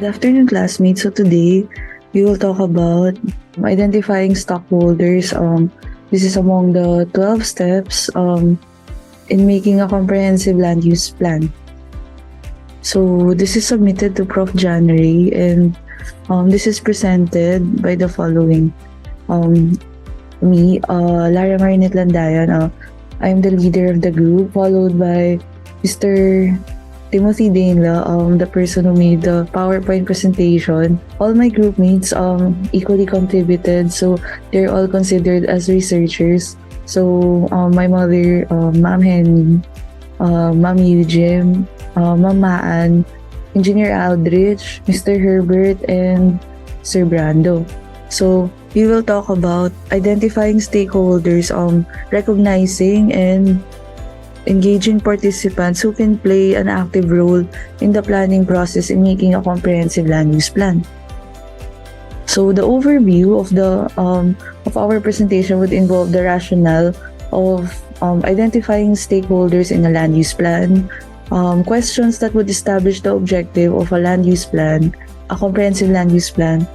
Good afternoon, classmates. So today, we will talk about identifying stockholders. This is among the 12 steps in making a comprehensive land use plan. So this is submitted to Prof. January, and this is presented by the following. Lara Marinette Landayan. I'm the leader of the group, followed by Mr. Timothy Dainla, the person who made the PowerPoint presentation. All my group mates equally contributed, so they're all considered as researchers. So my mother, Ma'am Henny, Ma'am Eugene, Ma'am Maan, Engineer Aldrich, Mr. Herbert, and Sir Brando. So we will talk about identifying stakeholders, recognizing and engaging participants who can play an active role in the planning process in making a comprehensive land use plan. So the overview of our presentation would involve the rationale of identifying stakeholders in a land use plan, questions that would establish the objective of a land use plan, a comprehensive land use plan,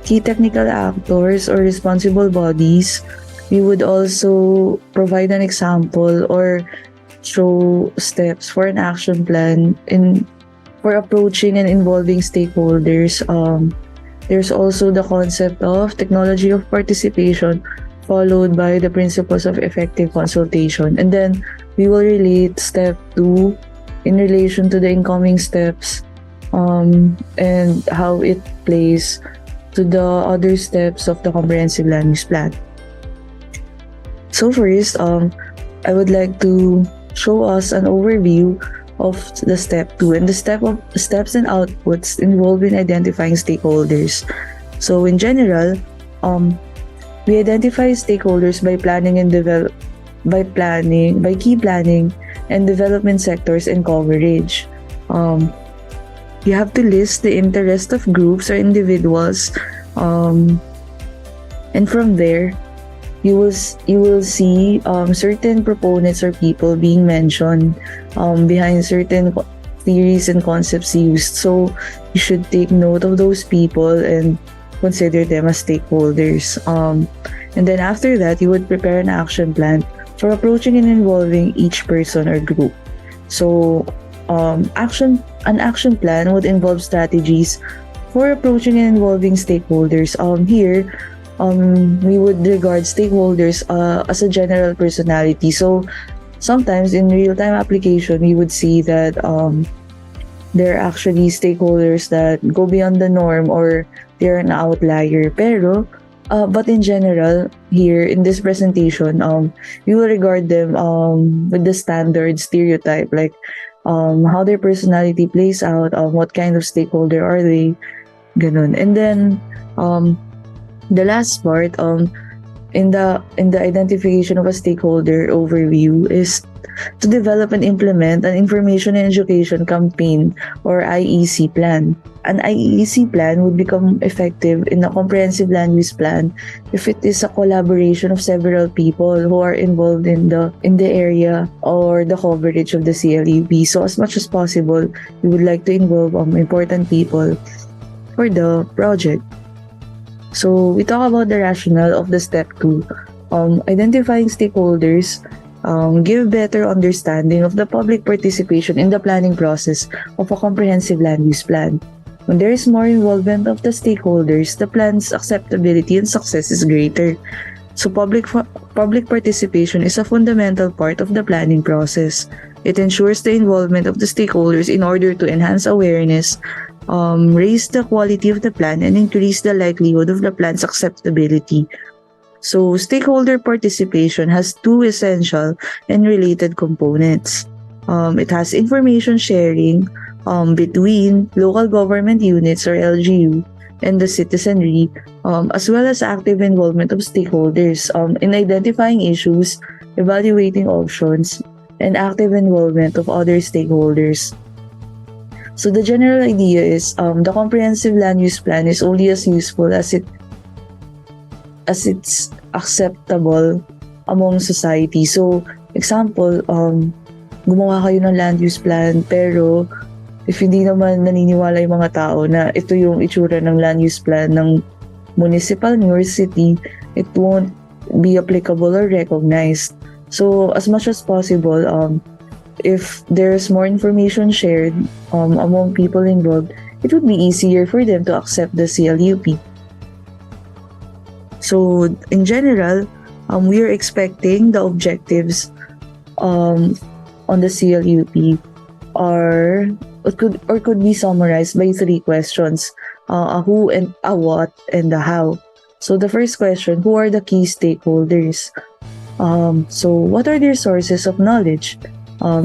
key technical actors or responsible bodies. We would also provide an example or show steps for an action plan for approaching and involving stakeholders. There's also the concept of technology of participation, followed by the principles of effective consultation. And then we will relate step 2 in relation to the incoming steps and how it plays to the other steps of the comprehensive land use plan. So first, I would like to show us an overview of the step 2 and the steps and outputs involved in identifying stakeholders. So in general, we identify stakeholders by key planning and development sectors and coverage. You have to list the interest of groups or individuals, and from there, you will see certain proponents or people being mentioned behind certain theories and concepts used. So you should take note of those people and consider them as stakeholders. And then after that, you would prepare an action plan for approaching and involving each person or group. So an action plan would involve strategies for approaching and involving stakeholders. Here, we would regard stakeholders as a general personality. So sometimes in real-time application, we would see that there are actually stakeholders that go beyond the norm or they're an outlier. But in general, here in this presentation, we will regard them with the standard stereotype, like how their personality plays out, what kind of stakeholder are they, ganun. And then the last part in the identification of a stakeholder overview is to develop and implement an information and education campaign or IEC plan. An IEC plan would become effective in a comprehensive land use plan if it is a collaboration of several people who are involved in the area or the coverage of the CLUP. So as much as possible, we would like to involve important people for the project. So we talk about the rationale of the step 2. Identifying stakeholders give better understanding of the public participation in the planning process of a comprehensive land use plan. When there is more involvement of the stakeholders, the plan's acceptability and success is greater. So public participation is a fundamental part of the planning process. It ensures the involvement of the stakeholders in order to enhance awareness, raise the quality of the plan, and increase the likelihood of the plan's acceptability. So stakeholder participation has two essential and related components. It has information sharing between local government units or LGU and the citizenry, as well as active involvement of stakeholders in identifying issues, evaluating options, and active involvement of other stakeholders. So the general idea is the comprehensive land use plan is only as useful as it's acceptable among society. So example, gumawa kayo ng land use plan pero if hindi naman naniniwala yung mga tao na ito yung itsura ng land use plan ng municipal or city, it won't be applicable or recognized. So as much as possible, if there's more information shared among people involved, it would be easier for them to accept the CLUP. So in general, we are expecting the objectives on the CLUP are could be summarized by 3 questions: a who and a what and a how. So the first question: who are the key stakeholders? So what are their sources of knowledge,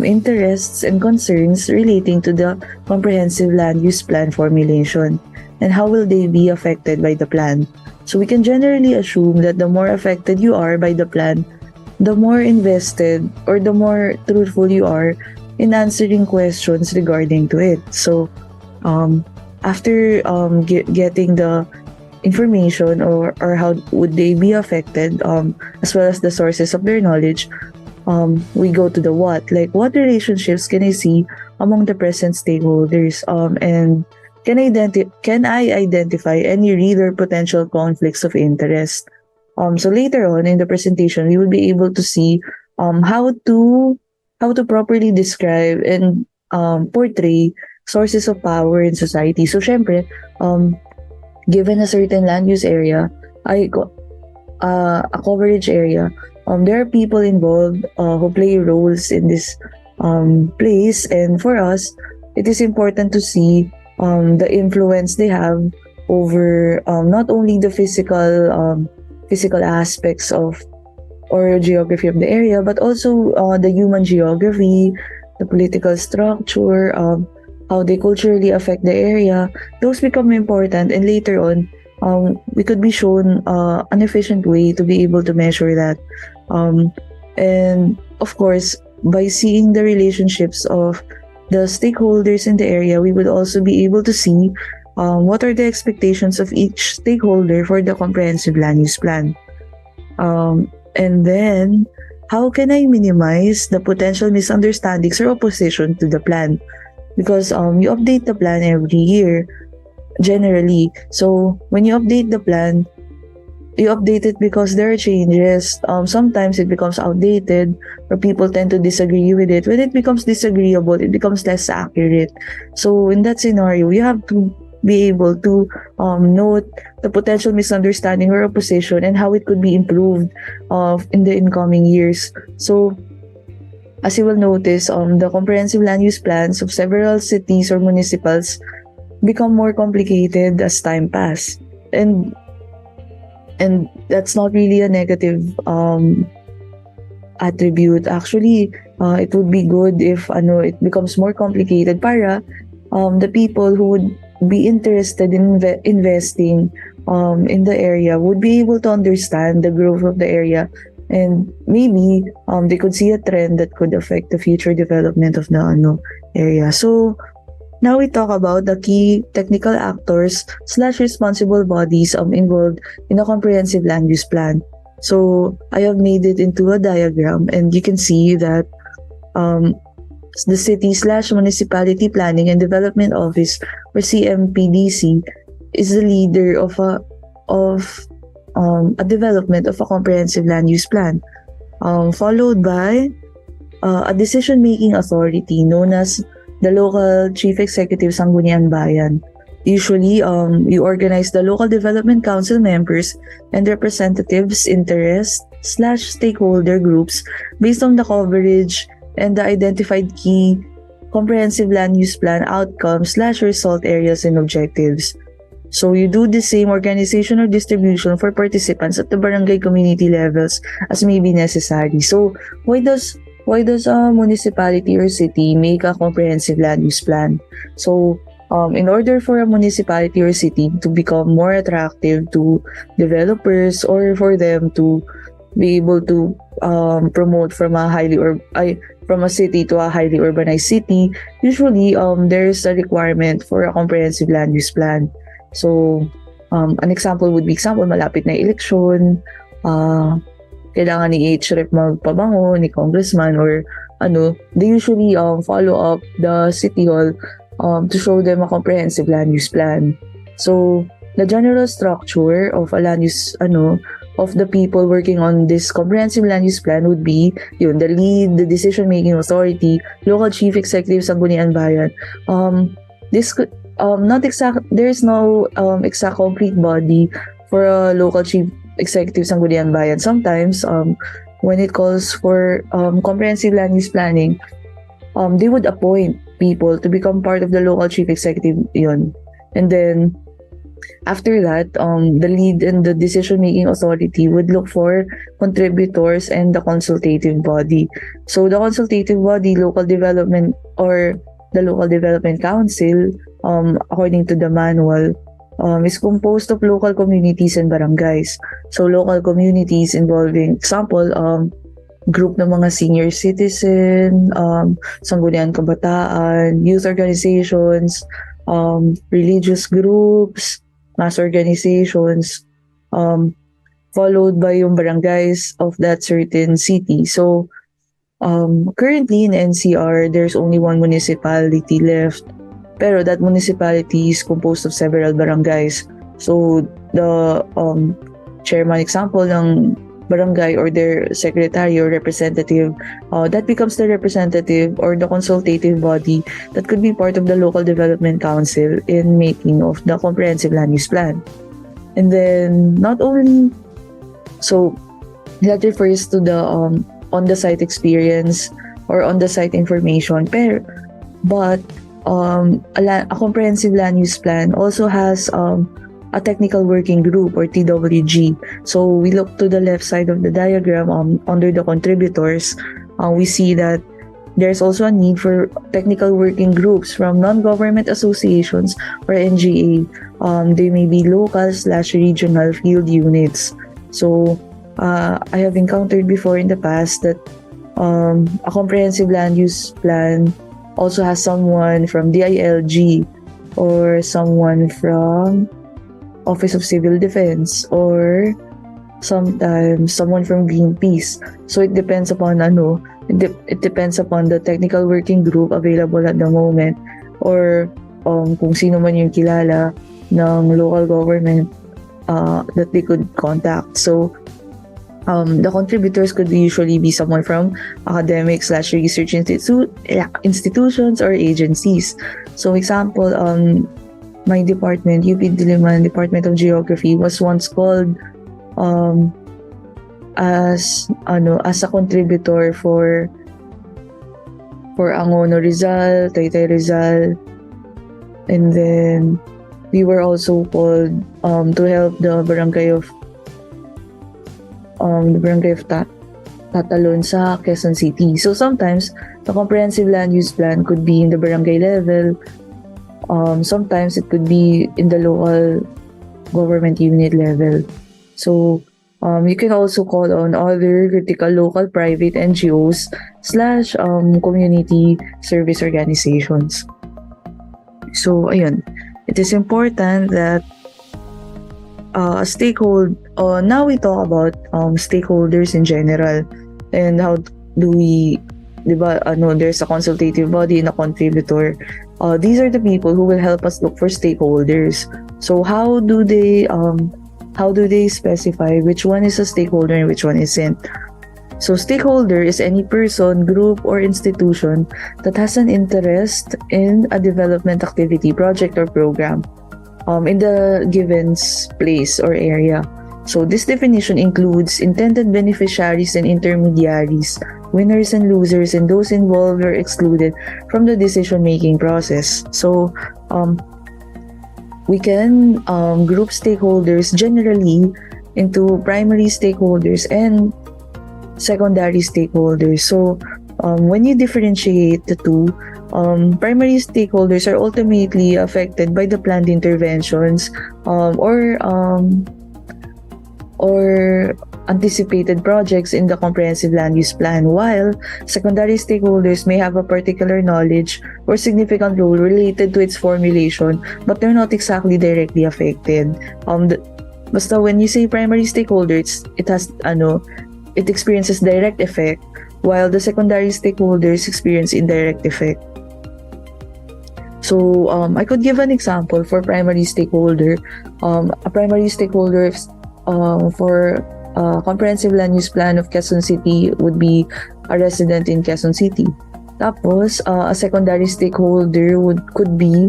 interests, and concerns relating to the comprehensive land use plan formulation, and how will they be affected by the plan? So we can generally assume that the more affected you are by the plan, the more invested or the more truthful you are in answering questions regarding to it. So after getting the information or how would they be affected, as well as the sources of their knowledge, we go to the what. Like, what relationships can I see among the present stakeholders, and can I identify any real or potential conflicts of interest? So later on in the presentation, we will be able to see how to properly describe and portray sources of power in society. So syempre, given a certain land use area, a coverage area, there are people involved who play roles in this place, and for us, it is important to see the influence they have over not only the physical aspects of or geography of the area, but also the human geography, the political structure, how they culturally affect the area. Those become important, and later on, we could be shown an efficient way to be able to measure that. And of course, by seeing the relationships of the stakeholders in the area, we would also be able to see what are the expectations of each stakeholder for the comprehensive land use plan. And then, how can I minimize the potential misunderstandings or opposition to the plan? Because you update the plan every year, generally. So when you update the plan, you update it because there are changes. Sometimes it becomes outdated, or people tend to disagree with it. When it becomes disagreeable, it becomes less accurate. So in that scenario, you have to be able to note the potential misunderstanding or opposition and how it could be improved in the incoming years. So as you will notice, the comprehensive land use plans of several cities or municipals become more complicated as time passes. And that's not really a negative attribute. Actually, it would be good if it becomes more complicated para the people who would be interested in investing in the area would be able to understand the growth of the area, and maybe they could see a trend that could affect the future development of the area. So now we talk about the key technical actors / responsible bodies involved in a comprehensive land use plan. So I have made it into a diagram, and you can see that the City / Municipality Planning and Development Office, or CMPDC, is the leader of a development of a comprehensive land use plan, followed by a decision-making authority known as the local chief executive Sangguniang Bayan. Usually, you organize the local development council members and representatives, interest / stakeholder groups based on the coverage and the identified key comprehensive land use plan outcomes / result areas and objectives. So you do the same organization or distribution for participants at the barangay community levels as may be necessary. So why does a municipality or city make a comprehensive land use plan? So in order for a municipality or city to become more attractive to developers, or for them to be able to promote from a city to a highly urbanized city, usually there's a requirement for a comprehensive land use plan. So an example would be, malapit na eleksyon, kailangan ni H-Rep magpabango, ni congressman, or they usually follow up the city hall to show them a comprehensive land use plan. So the general structure of a land use of the people working on this comprehensive land use plan would be the lead, the decision making authority, local chief executive sangguniang bayan. This could not exact there is no exact concrete body for a local chief executive sangguniang bayan. Sometimes when it calls for comprehensive land use planning, they would appoint people to become part of the local chief executive yun. And then after that, the lead and the decision-making authority would look for contributors and the consultative body. So the consultative body, local development or the local development council, according to the manual, is composed of local communities and barangays. So local communities involving, example, group ng mga senior citizen, sangguniang kabataan, youth organizations, religious groups, mass organizations, followed by yung barangays of that certain city. So currently in NCR, there's only one municipality left, pero that municipality is composed of several barangays. So the chairman, example, ng barangay or their secretary or representative, that becomes the representative or the consultative body that could be part of the local development council in making of the comprehensive land use plan. And then not only, so that refers to the on-the-site experience or on-the-site information, but a comprehensive land use plan also has a technical working group or TWG. So we look to the left side of the diagram under the contributors. We see that there's also a need for technical working groups from non-government associations or NGA. They may be local/regional field units. So I have encountered before in the past that a comprehensive land use plan also has someone from DILG or someone from Office of Civil Defense or sometimes someone from Greenpeace. So it depends upon it depends upon the technical working group available at the moment or kung sino man yung kilala ng local government that they could contact. So the contributors could usually be someone from academic/research institutions or agencies. So example, my department, UP Diliman Department of Geography, was once called as a contributor for Angono Rizal, Taytay Rizal, and then we were also called to help the barangay of Tatalon sa Quezon City. So sometimes the comprehensive land use plan could be in the barangay level. Sometimes it could be in the local government unit level. So you can also call on other critical local private NGOs / community service organizations. So ayun, it is important that now we talk about stakeholders in general and how do we, diba, there's a consultative body and a contributor. These are the people who will help us look for stakeholders. So how do they specify which one is a stakeholder and which one isn't? So stakeholder is any person, group, or institution that has an interest in a development activity, project, or program in the given place or area. So this definition includes intended beneficiaries and intermediaries, winners and losers, and those involved or excluded from the decision-making process. So we can group stakeholders generally into primary stakeholders and secondary stakeholders. So when you differentiate the two, primary stakeholders are ultimately affected by the planned interventions or anticipated projects in the comprehensive land use plan, while secondary stakeholders may have a particular knowledge or significant role related to its formulation, but they're not exactly directly affected. Basta when you say primary stakeholders, it experiences direct effect, while the secondary stakeholders experience indirect effect. So I could give an example for primary stakeholder. A primary stakeholder for comprehensive land use plan of Quezon City would be a resident in Quezon City. Tapos, a secondary stakeholder could be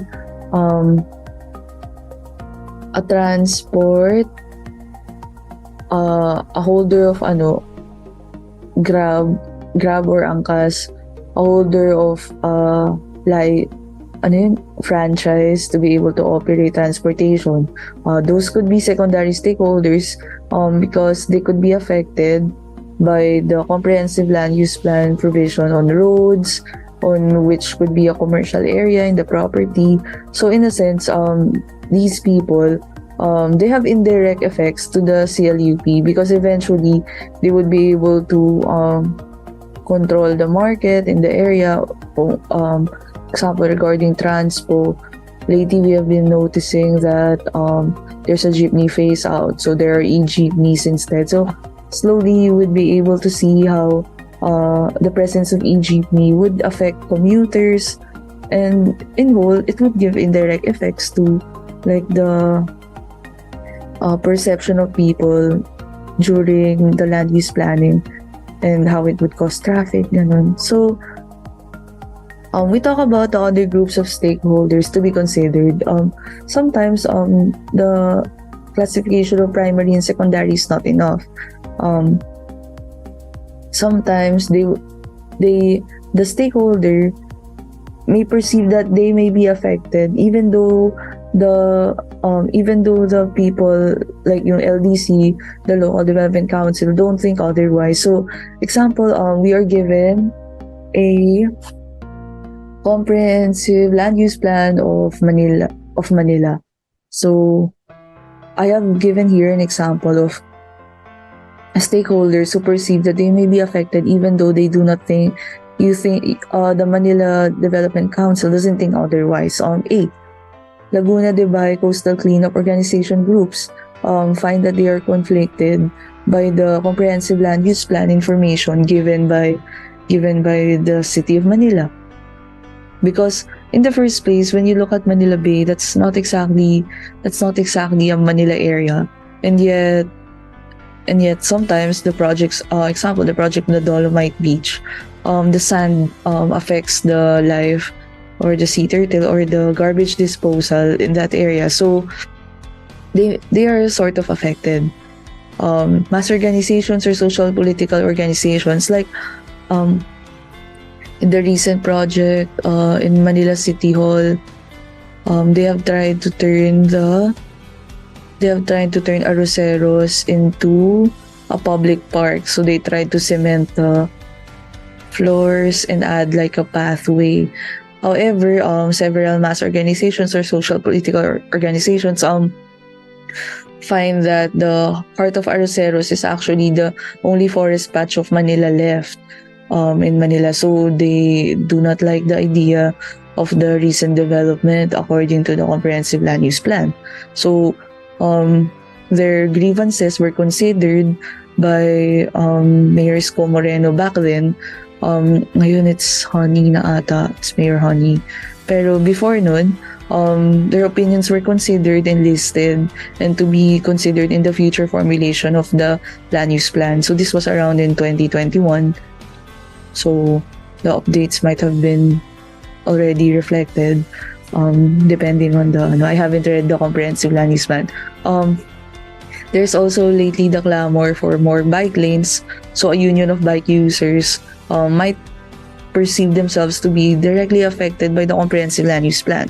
a transport, a holder of Grab or Angkas, a holder of like franchise to be able to operate transportation. Those could be secondary stakeholders because they could be affected by the comprehensive land use plan provision on roads, on which could be a commercial area in the property. So in a sense, these people, they have indirect effects to the CLUP because eventually they would be able to control the market in the area. Example regarding transpo, lately we have been noticing that there's a jeepney phase out, so there are e-jeepneys instead. So slowly you would be able to see how the presence of e-jeepney would affect commuters, and in whole it would give indirect effects to like the perception of people during the land use planning and how it would cause traffic, ganun. So we talk about the other groups of stakeholders to be considered. Sometimes the classification of primary and secondary is not enough. Sometimes the stakeholder may perceive that they may be affected even though the people like yung LDC, the Local Development Council, don't think otherwise. So example, we are given a comprehensive land use plan of Manila. So I have given here an example of stakeholders who perceive that they may be affected even though they do not think the Manila Development Council doesn't think otherwise. A, Laguna de Bay Coastal Cleanup Organization groups find that they are conflicted by the comprehensive land use plan information given by the City of Manila. Because in the first place, when you look at Manila Bay, that's not exactly a Manila area, and yet sometimes the projects, example, the project in the Dolomite Beach, the sand affects the life or the sea turtle or the garbage disposal in that area. So they are sort of affected. Mass organizations or social political organizations like in the recent project in Manila City Hall, they have tried to turn Arroceros into a public park. So they tried to cement the floors and add like a pathway. However, several mass organizations or social political organizations find that the heart of Arroceros is actually the only forest patch of Manila left in Manila. So they do not like the idea of the recent development according to the comprehensive land use plan. So their grievances were considered by Mayor Isko Moreno back then. Ngayon it's Honey na ata, it's Mayor Honey. Pero before nun, their opinions were considered and listed and to be considered in the future formulation of the land use plan. So this was around in 2021. So the updates might have been already reflected depending on I haven't read the comprehensive land use plan. There's also lately the clamor for more bike lanes. So a union of bike users might perceive themselves to be directly affected by the comprehensive land use plan.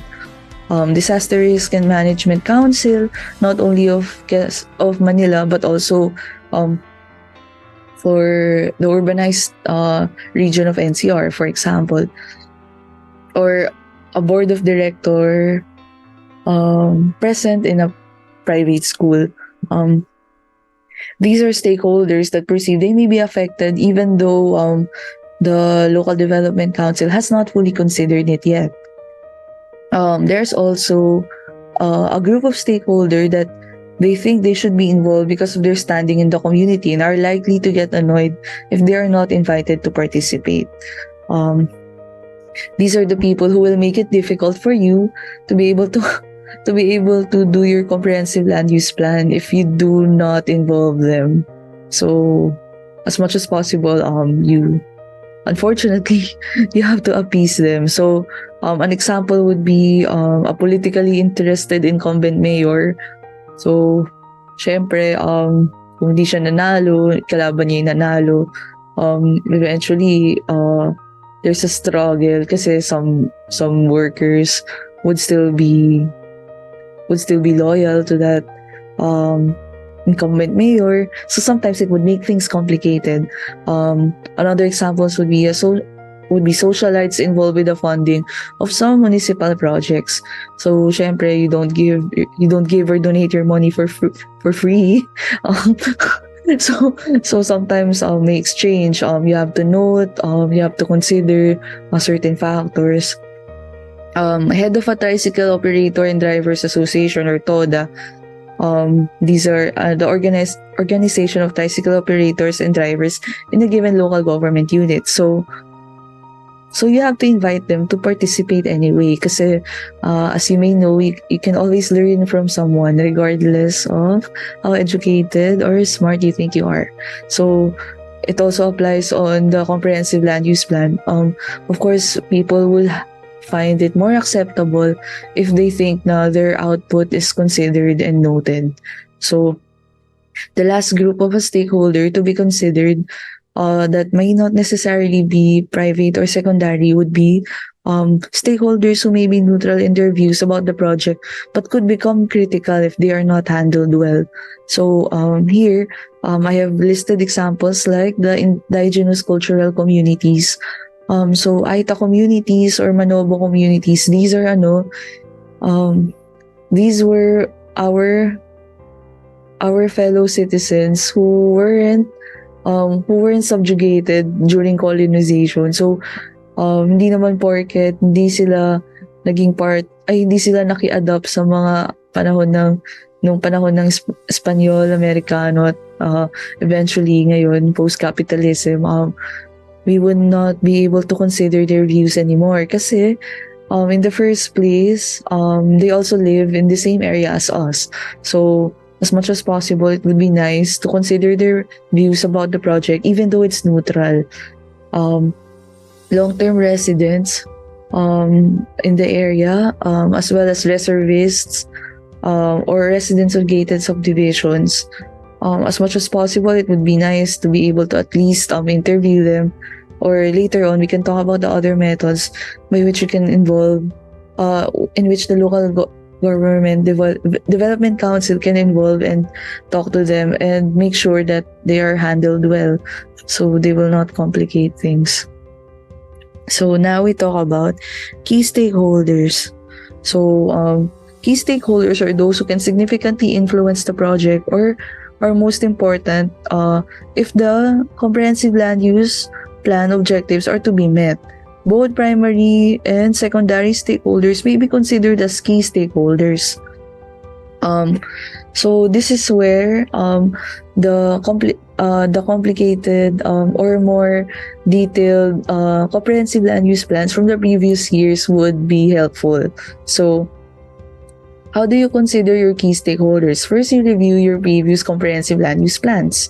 Disaster Risk and Management Council, not only of Manila but also for the urbanized region of NCR, for example, or a board of director present in a private school. These are stakeholders that perceive they may be affected even though the Local Development Council has not fully considered it yet. There's also a group of stakeholders that they think they should be involved because of their standing in the community and are likely to get annoyed if they are not invited to participate. These are the people who will make it difficult for you to be able to to be able to do your comprehensive land use plan if you do not involve them. So as much as possible, you unfortunately you have to appease them. So an example would be a politically interested incumbent mayor. So syempre kung di siya nanalo, kalaban niya yung nanalo, eventually there's a struggle kasi some workers would still be loyal to that incumbent mayor. So sometimes it would make things complicated. Another examples would be socialites involved with the funding of some municipal projects. So syempre you don't give or donate your money for free. So sometimes may exchange, you have to note, you have to consider certain factors. Head of a Tricycle Operator and Drivers Association, or TODA. These are the organization of tricycle operators and drivers in a given local government unit. So you have to invite them to participate anyway, kasi as you may know, you can always learn from someone regardless of how educated or smart you think you are. So it also applies on the comprehensive land use plan. Of course, people will find it more acceptable if they think na their output is considered and noted. So the last group of a stakeholder to be considered that may not necessarily be private or secondary would be stakeholders who may be neutral in their views about the project but could become critical if they are not handled well. So here I have listed examples like the indigenous cultural communities. So Aita communities or Manobo communities, these are these were our fellow citizens who weren't subjugated during colonization. So hindi naman porket hindi sila naki-adapt sa mga panahon ng Espanyol, Amerikano at eventually ngayon post-capitalism, we would not be able to consider their views anymore kasi in the first place, they also live in the same area as us. So as much as possible, it would be nice to consider their views about the project even though it's neutral. Long-term residents in the area, as well as reservists or residents of gated subdivisions, as much as possible, it would be nice to be able to at least interview them, or later on we can talk about the other methods by which you can involve, in which the local government development council can involve and talk to them and make sure that they are handled well, so they will not complicate things. So now we talk about key stakeholders. So key stakeholders are those who can significantly influence the project or are most important if the comprehensive land use plan objectives are to be met. Both primary and secondary stakeholders may be considered as key stakeholders. So this is where the complicated or more detailed comprehensive land use plans from the previous years would be helpful. So how do you consider your key stakeholders? First, you review your previous comprehensive land use plans.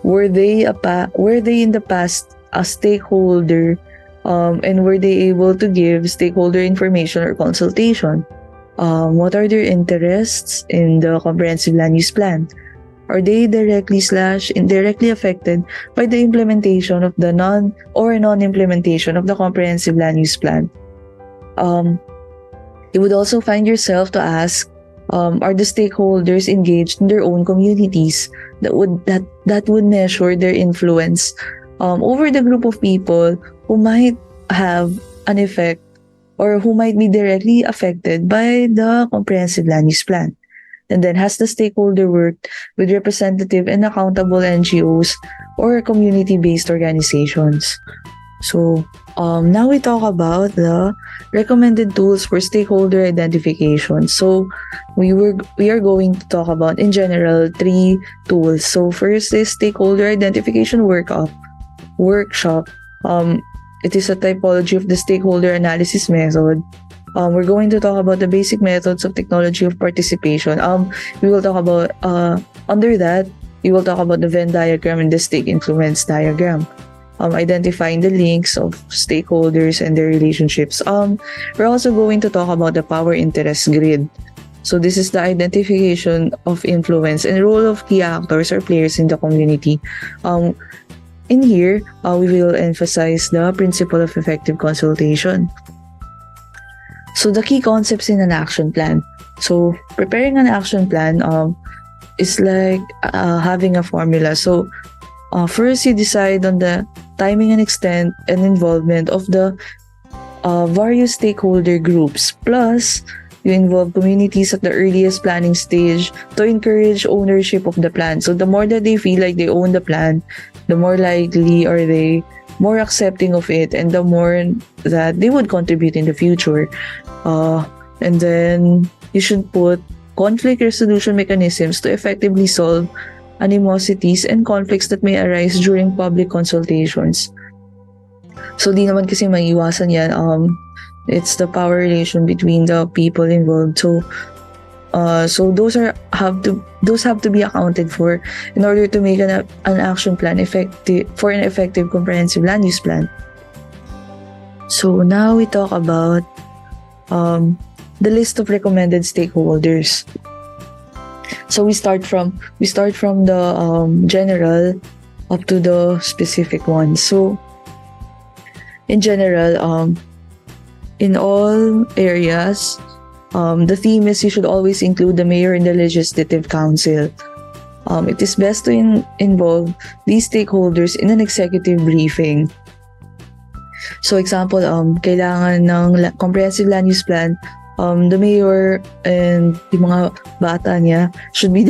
Were they in the past a stakeholder, and were they able to give stakeholder information or consultation? What are their interests in the comprehensive land use plan? Are they directly affected by the implementation of the non-implementation of the comprehensive land use plan? You would also find yourself to ask, are the stakeholders engaged in their own communities? That would measure their influence over the group of people who might have an effect or who might be directly affected by the comprehensive land use plan. And then, has the stakeholder worked with representative and accountable NGOs or community-based organizations? So now we talk about the recommended tools for stakeholder identification. So we are going to talk about in general 3 tools. So first is stakeholder identification workshop. it is a typology of the stakeholder analysis method. We're going to talk about the basic methods of technology of participation. We will talk about, under that, we will talk about the Venn diagram and the stake influence diagram. Identifying the links of stakeholders and their relationships. We're also going to talk about the power interest grid. So this is the identification of influence and role of key actors or players in the community. In here, we will emphasize the principle of effective consultation. So the key concepts in an action plan. So preparing an action plan is like having a formula. So first, you decide on the timing and extent and involvement of the various stakeholder groups. Plus, you involve communities at the earliest planning stage to encourage ownership of the plan. So the more that they feel like they own the plan, the more likely are they more accepting of it, and the more that they would contribute in the future. And then you should put conflict resolution mechanisms to effectively solve animosities and conflicts that may arise during public consultations. So di naman kasi maiwasan yan. It's the power relation between the people involved. So those have to be accounted for in order to make an action plan effective for an effective comprehensive land use plan. So now we talk about the list of recommended stakeholders. So we start from the general up to the specific ones. So in general, in all areas, the theme is you should always include the mayor and the legislative council. It is best to involve these stakeholders in an executive briefing. So example, kailangan ng comprehensive land use plan, the mayor and the mga bata niya should be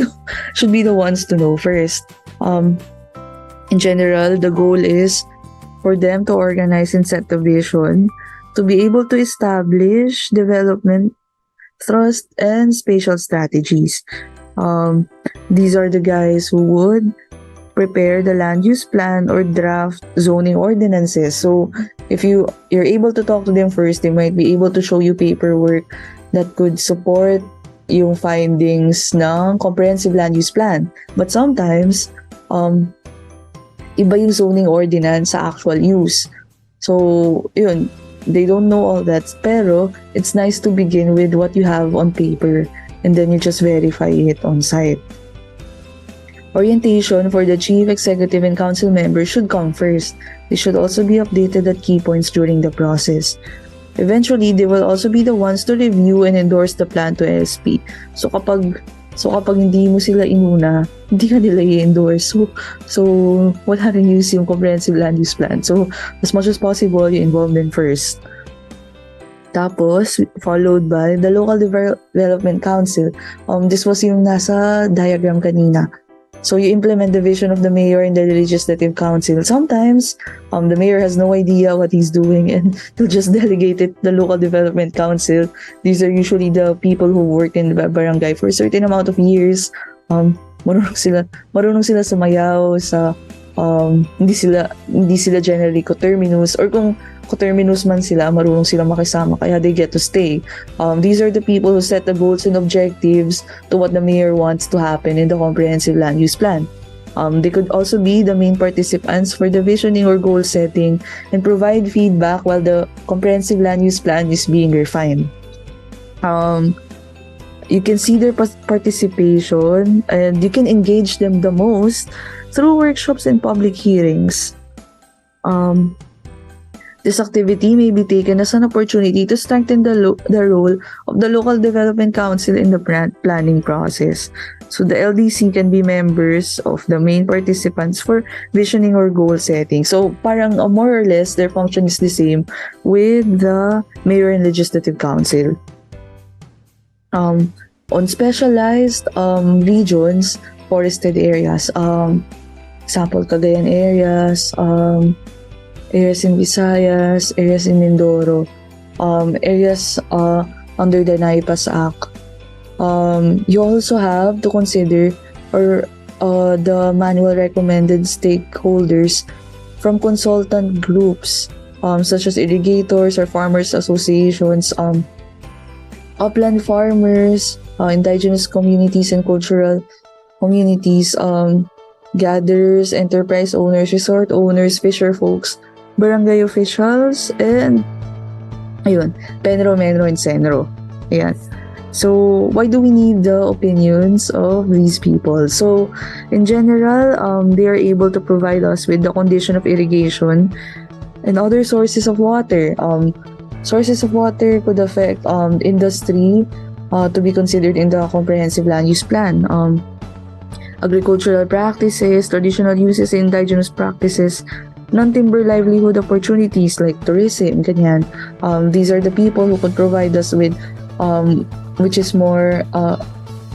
the ones to know first. In general, the goal is for them to organize and set the vision, to be able to establish development, thrust, and spatial strategies. These are the guys who would prepare the land use plan or draft zoning ordinances. So if you're able to talk to them first, they might be able to show you paperwork that could support yung findings ng comprehensive land use plan. But sometimes, iba yung zoning ordinance sa actual use. So, yun, they don't know all that, pero it's nice to begin with what you have on paper and then you just verify it on site. Orientation for the chief executive and council members should come first. They should also be updated at key points during the process. Eventually, they will also be the ones to review and endorse the plan to LSP. So kapag hindi mo sila inuna, hindi ka nila i-endorse. So wala rin use yung comprehensive land use plan. So as much as possible, you involve them first. Tapos, followed by the local development council. This was yung nasa diagram kanina. So you implement the vision of the mayor and the legislative council. Sometimes, the mayor has no idea what he's doing and he'll just delegate it to the local development council. These are usually the people who work in the barangay for a certain amount of years. Marunong sila sumayaw sa hindi sila generally coterminous, or kung coterminous man sila, marunong sila makisama, kaya they get to stay. These are the people who set the goals and objectives to what the mayor wants to happen in the comprehensive land use plan. They could also be the main participants for the visioning or goal setting and provide feedback while the comprehensive land use plan is being refined. You can see their participation and you can engage them the most through workshops and public hearings. This activity may be taken as an opportunity to strengthen the role of the local development council in the planning process. So the LDC can be members of the main participants for visioning or goal setting. So parang more or less their function is the same with the mayor and legislative council. On specialized regions, forested areas, example Cagayan areas, areas in Visayas, areas in Mindoro, areas under the NAIPAS Act. You also have to consider the manual recommended stakeholders from consultant groups. such as irrigators or farmers associations, upland farmers, indigenous communities and cultural communities, gatherers, enterprise owners, resort owners, fisher folks, barangay officials, and ayun, Penro, Menro, and Senro. Ayan. So, why do we need the opinions of these people? So, in general, they are able to provide us with the condition of irrigation and other sources of water. Sources of water could affect industry to be considered in the comprehensive land use plan. Agricultural practices, traditional uses, indigenous practices, non-timber livelihood opportunities like tourism, ganyan. These are the people who could provide us with which is more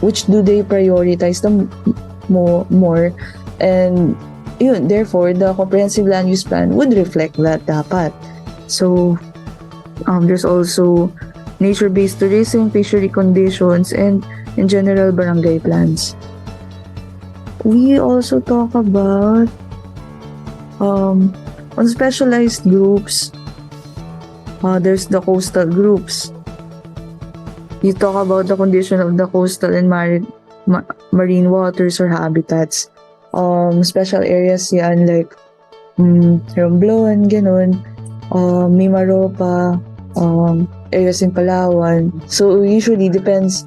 which do they prioritize the more, and yun, therefore the comprehensive land use plan would reflect that dapat. So there's also nature-based tourism, fishery conditions, and in general barangay plans. We also talk about on specialized groups. There's the coastal groups. You talk about the condition of the coastal and marine waters or habitats. Special areas yan like Romblon, ganun. Mimaropa, areas in Palawan. So usually depends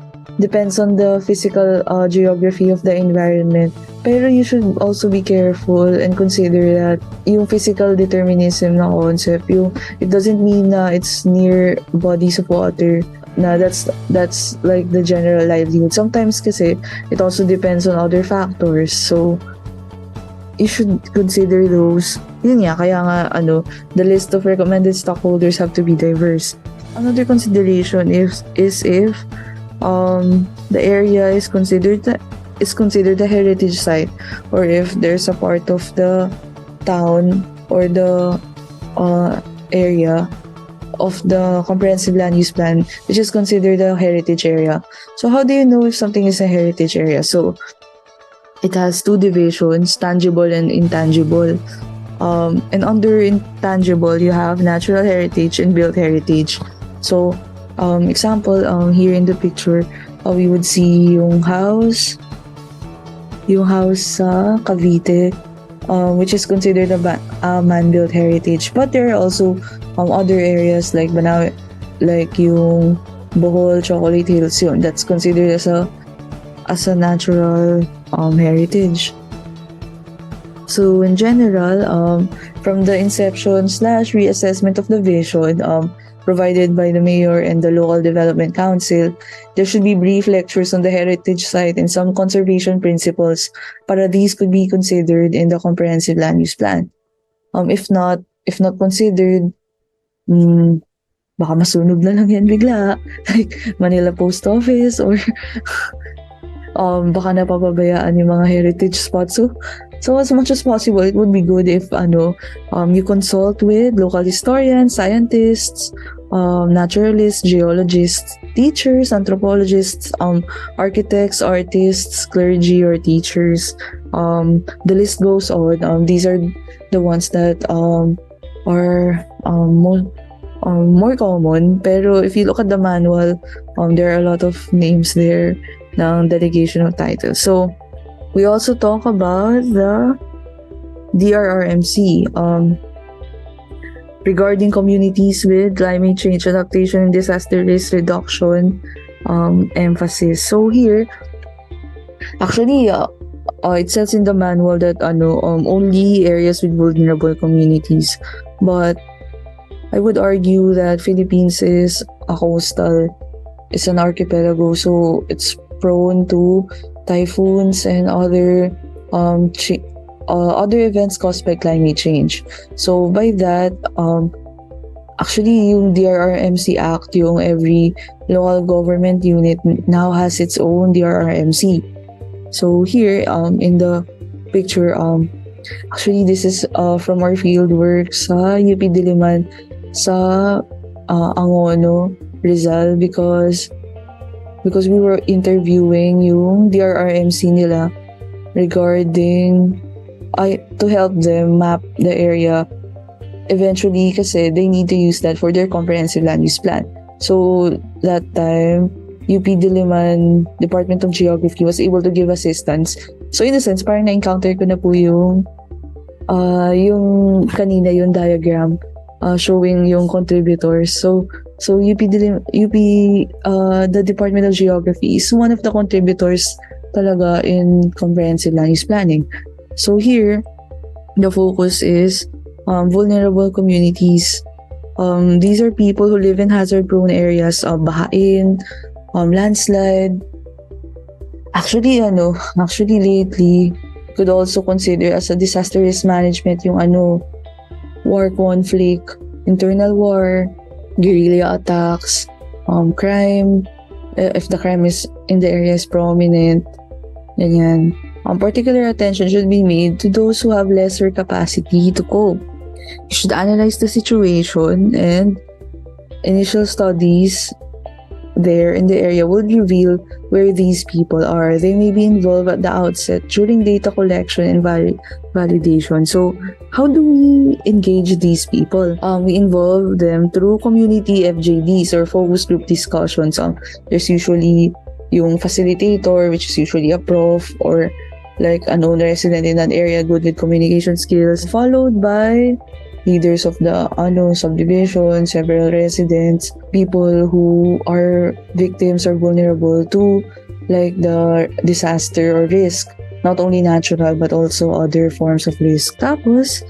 on the physical geography of the environment. Pero you should also be careful and consider that yung physical determinism na concept, it doesn't mean na it's near bodies of water. Na that's like the general livelihood. Sometimes kasi it also depends on other factors. So you should consider those. Yun nga, kaya nga the list of recommended stockholders have to be diverse. Another consideration is if the area is considered a heritage site, or if there's a part of the town or the area of the comprehensive land use plan which is considered a heritage area. So how do you know if something is a heritage area? So it has two divisions, tangible and intangible. And under intangible, you have natural heritage and built heritage. So example, here in the picture, we would see yung house sa Cavite, which is considered a man-built heritage. But there are also other areas like Banawe, like yung Bohol, Chocolate Hills, yun, that's considered as a natural heritage. So in general, from the inception / reassessment of the vision provided by the mayor and the local development council, there should be brief lectures on the heritage site and some conservation principles para these could be considered in the comprehensive land use plan. If not considered, baka masunog na lang yan bigla, like Manila Post Office, or baka napapabayaan yung mga heritage spots. So as much as possible, it would be good if you consult with local historians, scientists, naturalists, geologists, teachers, anthropologists, architects, artists, clergy, or teachers. The list goes on. These are the ones that are more common. Pero if you look at the manual, there are a lot of names there ng delegation of titles. So we also talk about the DRRMC regarding communities with climate change adaptation and disaster risk reduction emphasis. So here, actually, it says in the manual that only areas with vulnerable communities. But I would argue that Philippines is an archipelago, so it's prone to typhoons and other events caused by climate change. So by that, actually yung DRRMC Act, yung every local government unit now has its own DRRMC. So here in the picture, actually this is from our field work sa UP Diliman sa Angono, Rizal, because we were interviewing yung DRRMC nila regarding to help them map the area eventually, kasi they need to use that for their comprehensive land use plan. So, that time, UP Diliman Department of Geography was able to give assistance. So, in a sense, parang na-encounter ko na po yung kanina yung diagram showing yung contributors. So the Department of Geography is one of the contributors talaga in comprehensive land use planning. So here, the focus is vulnerable communities. These are people who live in hazard-prone areas of bahain, landslide. Actually lately, could also consider as a disaster risk management yung war conflict, internal war, guerrilla attacks, crime, if the crime is in the area is prominent, ganyan. Particular attention should be made to those who have lesser capacity to cope. You should analyze the situation, and initial studies there in the area will reveal where these people are. They may be involved at the outset during data collection and validation. So, how do we engage these people? We involve them through community FJDs or focus group discussions. There's usually yung facilitator, which is usually a prof or like a known resident in an area good with communication skills, followed by leaders of the subdivision, several residents, people who are victims or vulnerable to like the disaster or risk, not only natural but also other forms of risk. Tapos,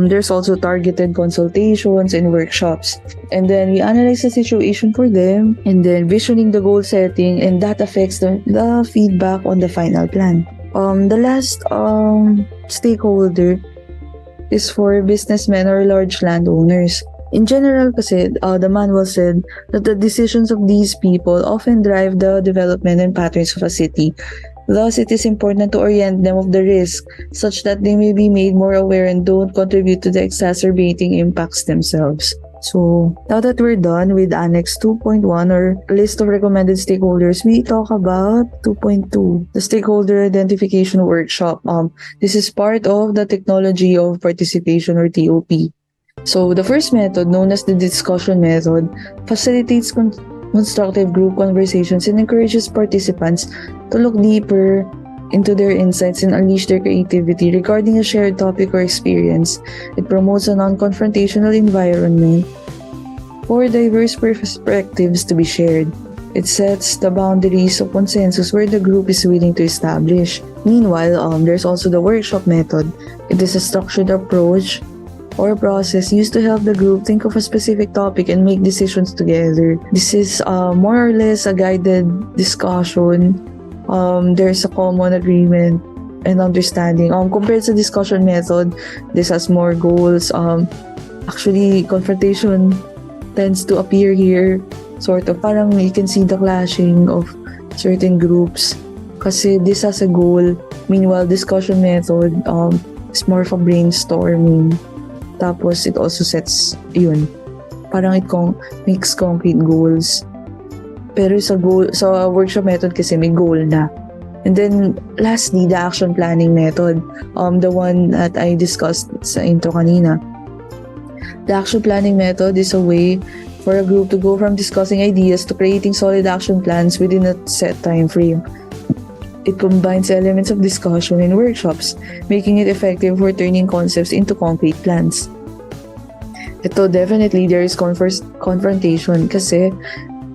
there's also targeted consultations and workshops. And then we analyze the situation for them, and then visioning the goal setting, and that affects the feedback on the final plan. The last stakeholder is for businessmen or large landowners. In general kasi, the manual said that the decisions of these people often drive the development and patterns of a city. Thus, it is important to orient them of the risk such that they may be made more aware and don't contribute to the exacerbating impacts themselves. So, now that we're done with Annex 2.1 or list of recommended stakeholders, we talk about 2.2, the stakeholder identification workshop. This is part of the technology of participation or TOP. So, the first method, known as the discussion method, facilitates constructive group conversations and encourages participants to look deeper into their insights and unleash their creativity regarding a shared topic or experience. It promotes a non-confrontational environment for diverse perspectives to be shared. It sets the boundaries of consensus where the group is willing to establish. Meanwhile, there's also the workshop method. It is a structured approach or process used to help the group think of a specific topic and make decisions together. This is more or less a guided discussion. There's a common agreement and understanding. Compared to discussion method, this has more goals. Actually, confrontation tends to appear here. Sort of, parang you can see the clashing of certain groups. Kasi this has a goal. Meanwhile, discussion method is more of a brainstorming. Tapos, it also sets, parang it makes concrete goals. Pero sa workshop method kasi may goal na. And then, lastly, the action planning method. The one that I discussed sa intro kanina. The action planning method is a way for a group to go from discussing ideas to creating solid action plans within a set time frame. It combines elements of discussion and workshops, making it effective for turning concepts into concrete plans. Ito, definitely, there is confrontation kasi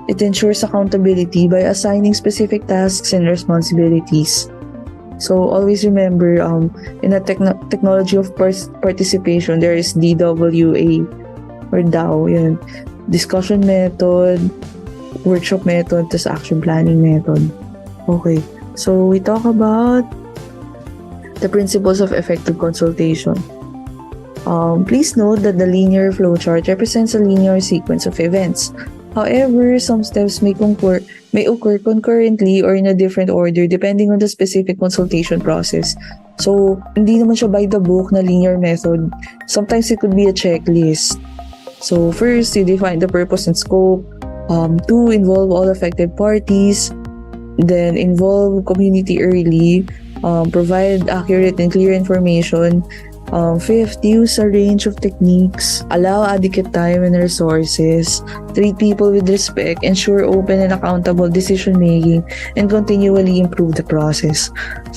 it ensures accountability by assigning specific tasks and responsibilities. So, always remember, in a technology of participation, there is DWA or DAO. Yun. Discussion method, workshop method, tas action planning method. Okay. So, we talk about the principles of effective consultation. Please note that the linear flowchart represents a linear sequence of events. However, some steps may occur concurrently or in a different order depending on the specific consultation process. So, hindi naman siya by the book na linear method. Sometimes it could be a checklist. So, first, you define the purpose and scope. 2, involve all affected parties. Then, involve community early. Provide accurate and clear information. Fifth, use a range of techniques. Allow adequate time and resources. Treat people with respect. Ensure open and accountable decision making. And continually improve the process.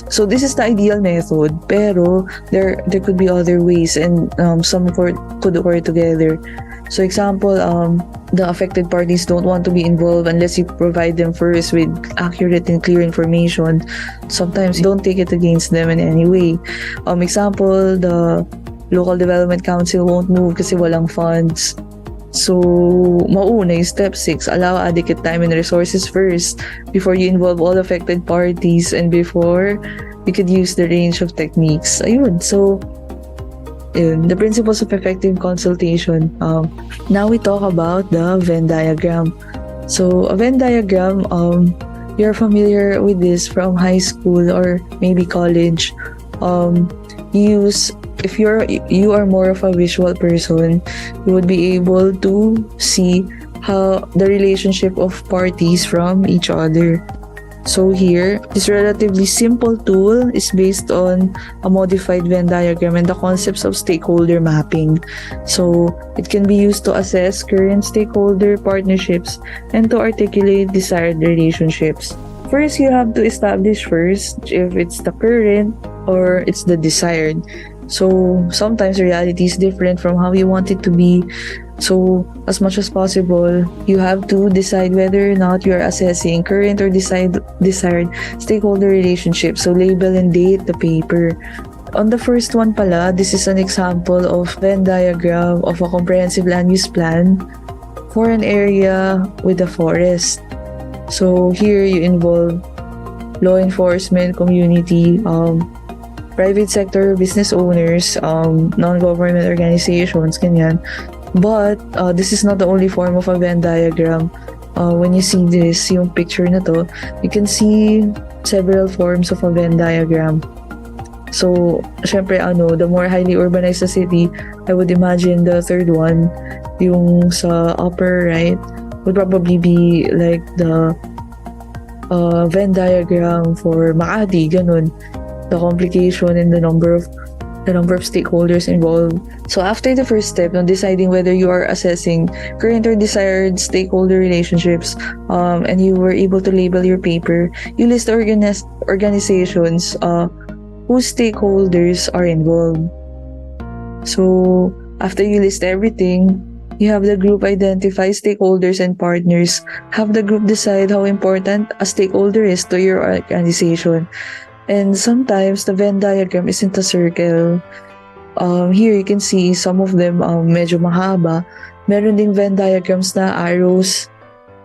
So this is the ideal method. Pero there could be other ways, and some could occur together. So example, the affected parties don't want to be involved unless you provide them first with accurate and clear information. Sometimes don't take it against them in any way. Example, the local development council won't move kasi walang funds. So, mauna yung step 6, allow adequate time and resources first before you involve all affected parties and before you could use the range of techniques. Ayun, so the principles of effective consultation. Now we talk about the Venn diagram. So a Venn diagram, you're familiar with this from high school or maybe college. If you are more of a visual person, you would be able to see how the relationship of parties from each other. So here, this relatively simple tool is based on a modified Venn diagram and the concepts of stakeholder mapping. So it can be used to assess current stakeholder partnerships and to articulate desired relationships. First, you have to establish first if it's the current or it's the desired. So sometimes reality is different from how you want it to be. So as much as possible, you have to decide whether or not you're assessing current or desired stakeholder relationships. So label and date the paper. On the first one pala, this is an example of Venn diagram of a comprehensive land use plan for an area with a forest. So here you involve law enforcement, community, private sector, business owners, non-government organizations, ganyan. But this is not the only form of a Venn diagram. When you see this, yung picture na to, you can see several forms of a Venn diagram. So, syempre, the more highly urbanized the city, I would imagine the third one, yung sa upper right, would probably be like the Venn diagram for Makati, ganun. The complication and the number of stakeholders involved. So after the first step on deciding whether you are assessing current or desired stakeholder relationships, and you were able to label your paper, you list organizations whose stakeholders are involved. So after you list everything, you have the group identify stakeholders and partners. Have the group decide how important a stakeholder is to your organization. And sometimes the Venn diagram isn't a circle. Here you can see some of them medyo mahaba. Meron ding Venn diagrams na arrows,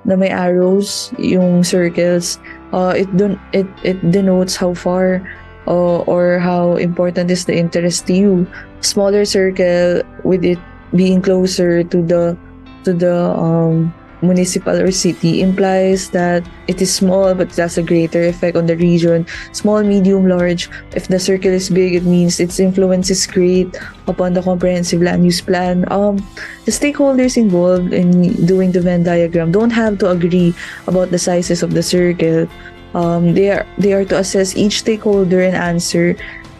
na may arrows, yung circles. It denotes how far or how important is the interest to you. Smaller circle with it being closer to the municipal or city implies that it is small but it has a greater effect on the region. Small, medium, large. If the circle is big, it means its influence is great upon the comprehensive land use plan. The stakeholders involved in doing the Venn diagram don't have to agree about the sizes of the circle. They are to assess each stakeholder and answer.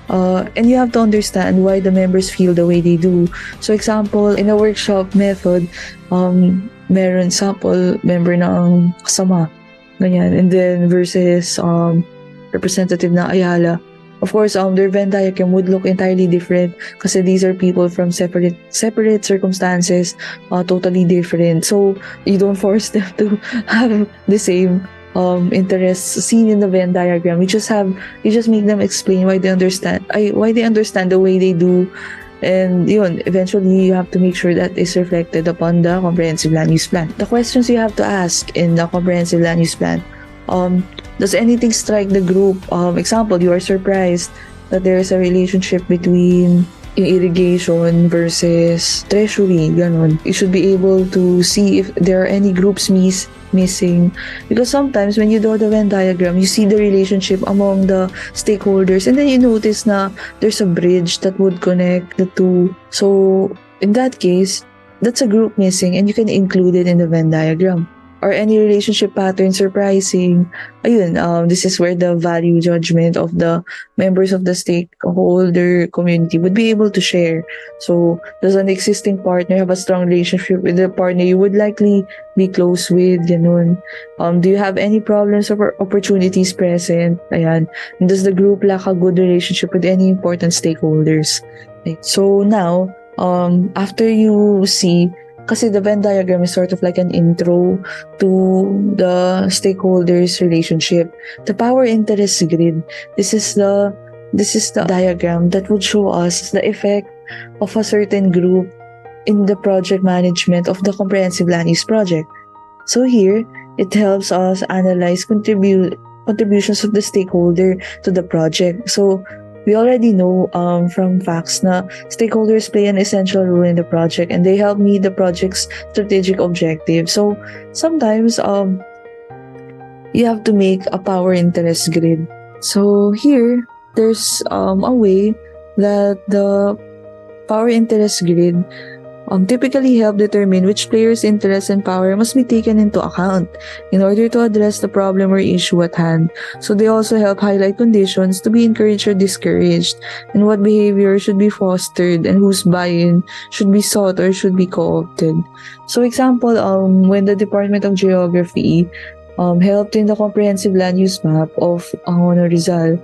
And you have to understand why the members feel the way they do. So example, in a workshop method, meron sample member ng kasama, ganyan, and then versus representative na Ayala. Of course, their Venn diagram would look entirely different kasi these are people from separate circumstances, totally different. So you don't force them to have the same interests seen in the Venn diagram. You just make them explain why they understand the way they do. And yun, eventually you have to make sure that is reflected upon the comprehensive land use plan. The questions you have to ask in the comprehensive land use plan: does anything strike the group? Example, you are surprised that there is a relationship between irrigation versus treasury, ganon. You should be able to see if there are any groups missing, because sometimes when you draw the Venn diagram, you see the relationship among the stakeholders, and then you notice na there's a bridge that would connect the two. So in that case, that's a group missing, and you can include it in the Venn diagram. or any relationship pattern surprising, ayun, this is where the value judgment of the members of the stakeholder community would be able to share. So, does an existing partner have a strong relationship with the partner you would likely be close with? Ganun. Do you have any problems or opportunities present? Ayan. And does the group lack a good relationship with any important stakeholders? Okay. So now, after you see, kasi the Venn diagram is sort of like an intro to the stakeholders relationship. The power interest grid. This is the diagram that would show us the effect of a certain group in the project management of the comprehensive land use project. So here, it helps us analyze contributions of the stakeholder to the project. So we already know from facts na stakeholders play an essential role in the project and they help meet the project's strategic objective. So sometimes you have to make a power interest grid. So here, there's a way that the power interest grid typically help determine which players' interests and power must be taken into account in order to address the problem or issue at hand. So they also help highlight conditions to be encouraged or discouraged, and what behavior should be fostered and whose buy-in should be sought or should be co-opted. So example, when the Department of Geography helped in the comprehensive land use map of Angono Rizal,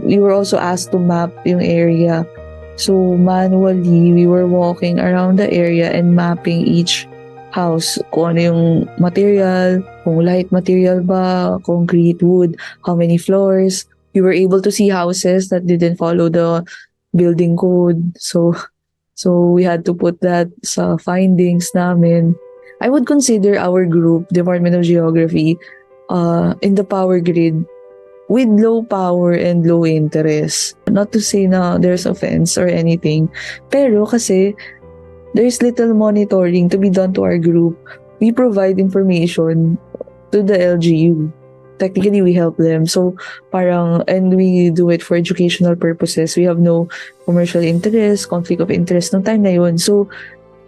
we were also asked to map yung area. So manually, we were walking around the area and mapping each house. Kung ano yung material, kung light material ba, concrete, wood, how many floors. We were able to see houses that didn't follow the building code. So we had to put that sa findings namin. I would consider our group, Department of Geography, in the power grid with low power and low interest. Not to say na there's offense or anything, pero kasi there's little monitoring to be done to our group. We provide information to the LGU. Technically, we help them. So, and we do it for educational purposes. We have no commercial interest, conflict of interest nung time na yun. So,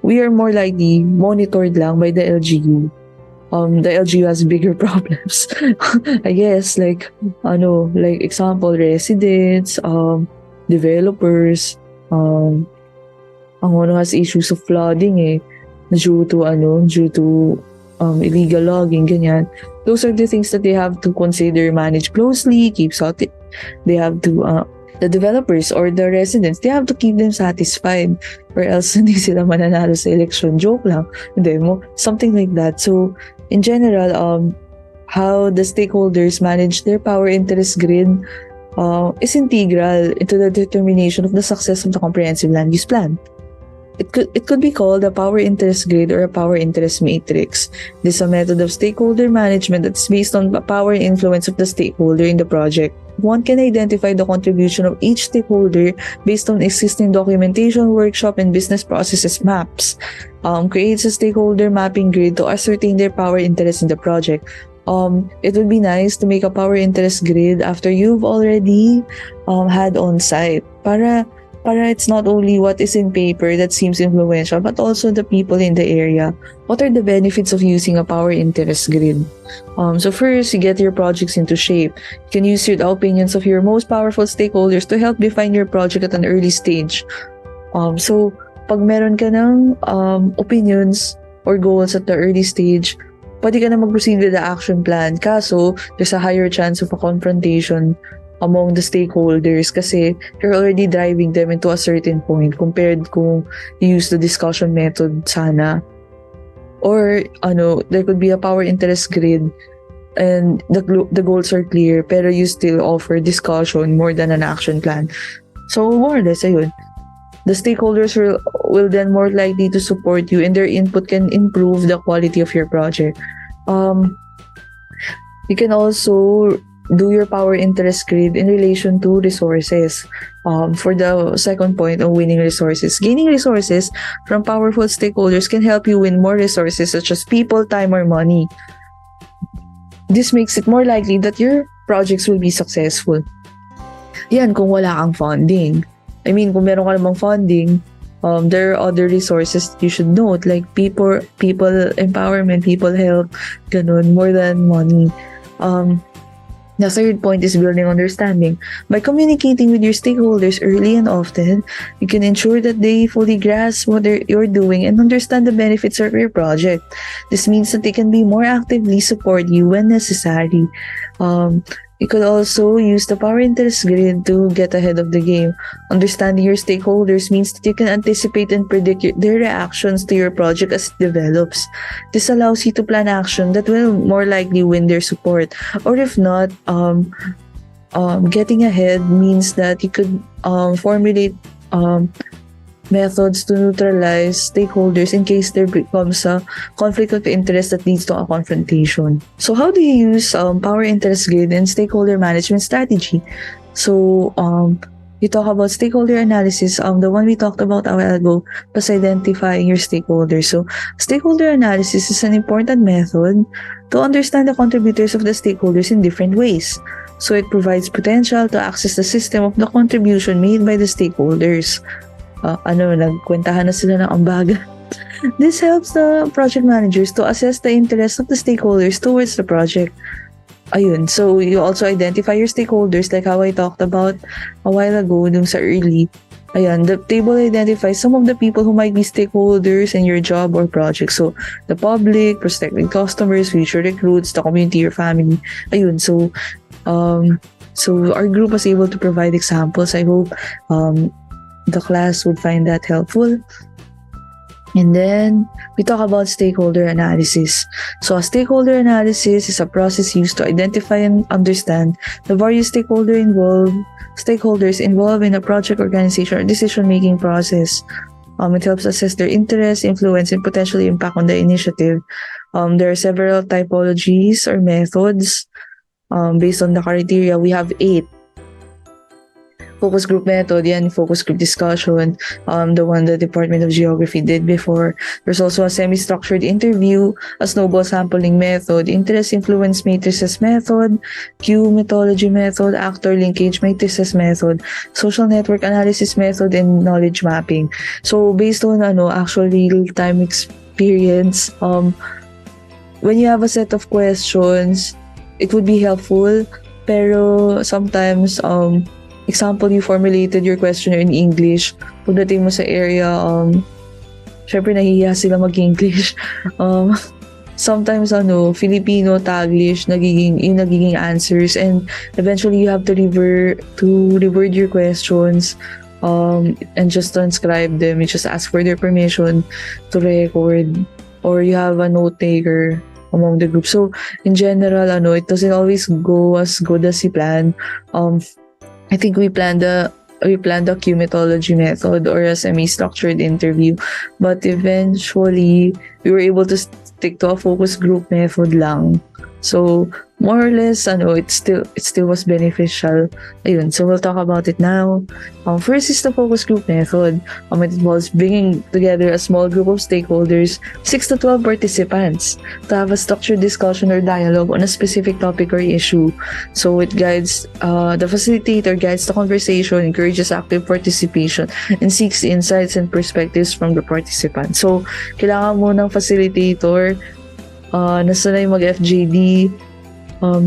we are more likely monitored lang by the LGU. The LGU has bigger problems. I guess, like example, residents, developers, Angono has issues of flooding due to illegal logging, ganyan. Those are the things that they have to consider, manage closely, keep out. They have to, the developers or the residents, they have to keep them satisfied or else hindi sila mananalo sa election. Joke lang. Hindi mo, something like that. So, in general, how the stakeholders manage their power interest grid is integral into the determination of the success of the comprehensive land use plan. It could be called a power interest grid or a power interest matrix. This is a method of stakeholder management that's based on the power and influence of the stakeholder in the project. One can identify the contribution of each stakeholder based on existing documentation, workshop, and business processes maps. Creates a stakeholder mapping grid to ascertain their power interest in the project. It would be nice to make a power interest grid after you've already had on-site. Para it's not only what is in paper that seems influential, but also the people in the area. What are the benefits of using a power interest grid? So first, you get your projects into shape. You can use the opinions of your most powerful stakeholders to help define your project at an early stage. So pag meron ka ng opinions or goals at the early stage, pwede ka na mag-proceed with the action plan. Kaso, there's a higher chance of a confrontation among the stakeholders kasi you're already driving them into a certain point compared kung you use the discussion method sana. Or, there could be a power interest grid and the goals are clear pero you still offer discussion more than an action plan. So, more or less, ayun. The stakeholders will then more likely to support you and their input can improve the quality of your project. You can also do your power interest grid in relation to resources. For the second point of winning resources. Gaining resources from powerful stakeholders can help you win more resources such as people, time, or money. This makes it more likely that your projects will be successful. Yan, kung wala kang funding. I mean, kung meron ka namang funding, There are other resources that you should note, like people empowerment, people help, ganun, more than money. The third point is building understanding. By communicating with your stakeholders early and often, you can ensure that they fully grasp what you're doing and understand the benefits of your project. This means that they can be more actively support you when necessary. You could also use the power interest grid to get ahead of the game. Understanding your stakeholders means that you can anticipate and predict their reactions to your project as it develops. This allows you to plan action that will more likely win their support. Or if not, getting ahead means that you could formulate methods to neutralize stakeholders in case there becomes a conflict of interest that leads to a confrontation. So how do you use power interest grid and stakeholder management strategy? So you talk about stakeholder analysis. The one we talked about a while ago was identifying your stakeholders. So stakeholder analysis is an important method to understand the contributors of the stakeholders in different ways. So it provides potential to access the system of the contribution made by the stakeholders. Nagkwentahan na sila ng ambaga. This helps the project managers to assess the interest of the stakeholders towards the project. Ayun, so you also identify your stakeholders like how I talked about a while ago dun sa early. Ayan, the table identifies some of the people who might be stakeholders in your job or project. So, the public, prospective customers, future recruits, the community, your family. Ayun, so our group was able to provide examples. I hope the class would find that helpful. And then we talk about stakeholder analysis. So a stakeholder analysis is a process used to identify and understand the various stakeholders involved in a project, organization, or decision-making process. It helps assess their interests, influence, and potentially impact on the initiative. There are several typologies or methods based on the criteria. We have 8. Focus group method, focus group discussion, the one the Department of Geography did before. There's also a semi-structured interview, a snowball sampling method, interest influence matrices method, Q methodology method, actor linkage matrices method, social network analysis method, and knowledge mapping. So based on actual real-time experience, when you have a set of questions, it would be helpful, pero sometimes example, you formulated your questionnaire in English. Pagdating mo sa area, syempre nahihiya sila mag-English. Sometimes, Filipino, Taglish, nagiging answers, and eventually you have to reword your questions, and just transcribe them. You just ask for their permission to record, or you have a note taker among the group. So, in general, it doesn't always go as good as you plan. I think we planned the Q methodology method or a semi-structured interview, but eventually we were able to stick to a focus group method lang. So more or less, it still was beneficial. Ayun, so we'll talk about it now. First is the focus group method. It involves bringing together a small group of stakeholders, 6 to 12 participants, to have a structured discussion or dialogue on a specific topic or issue. So it guides, the facilitator guides the conversation, encourages active participation, and seeks insights and perspectives from the participants. So kailangan mo ng facilitator nasanay mag-FJD,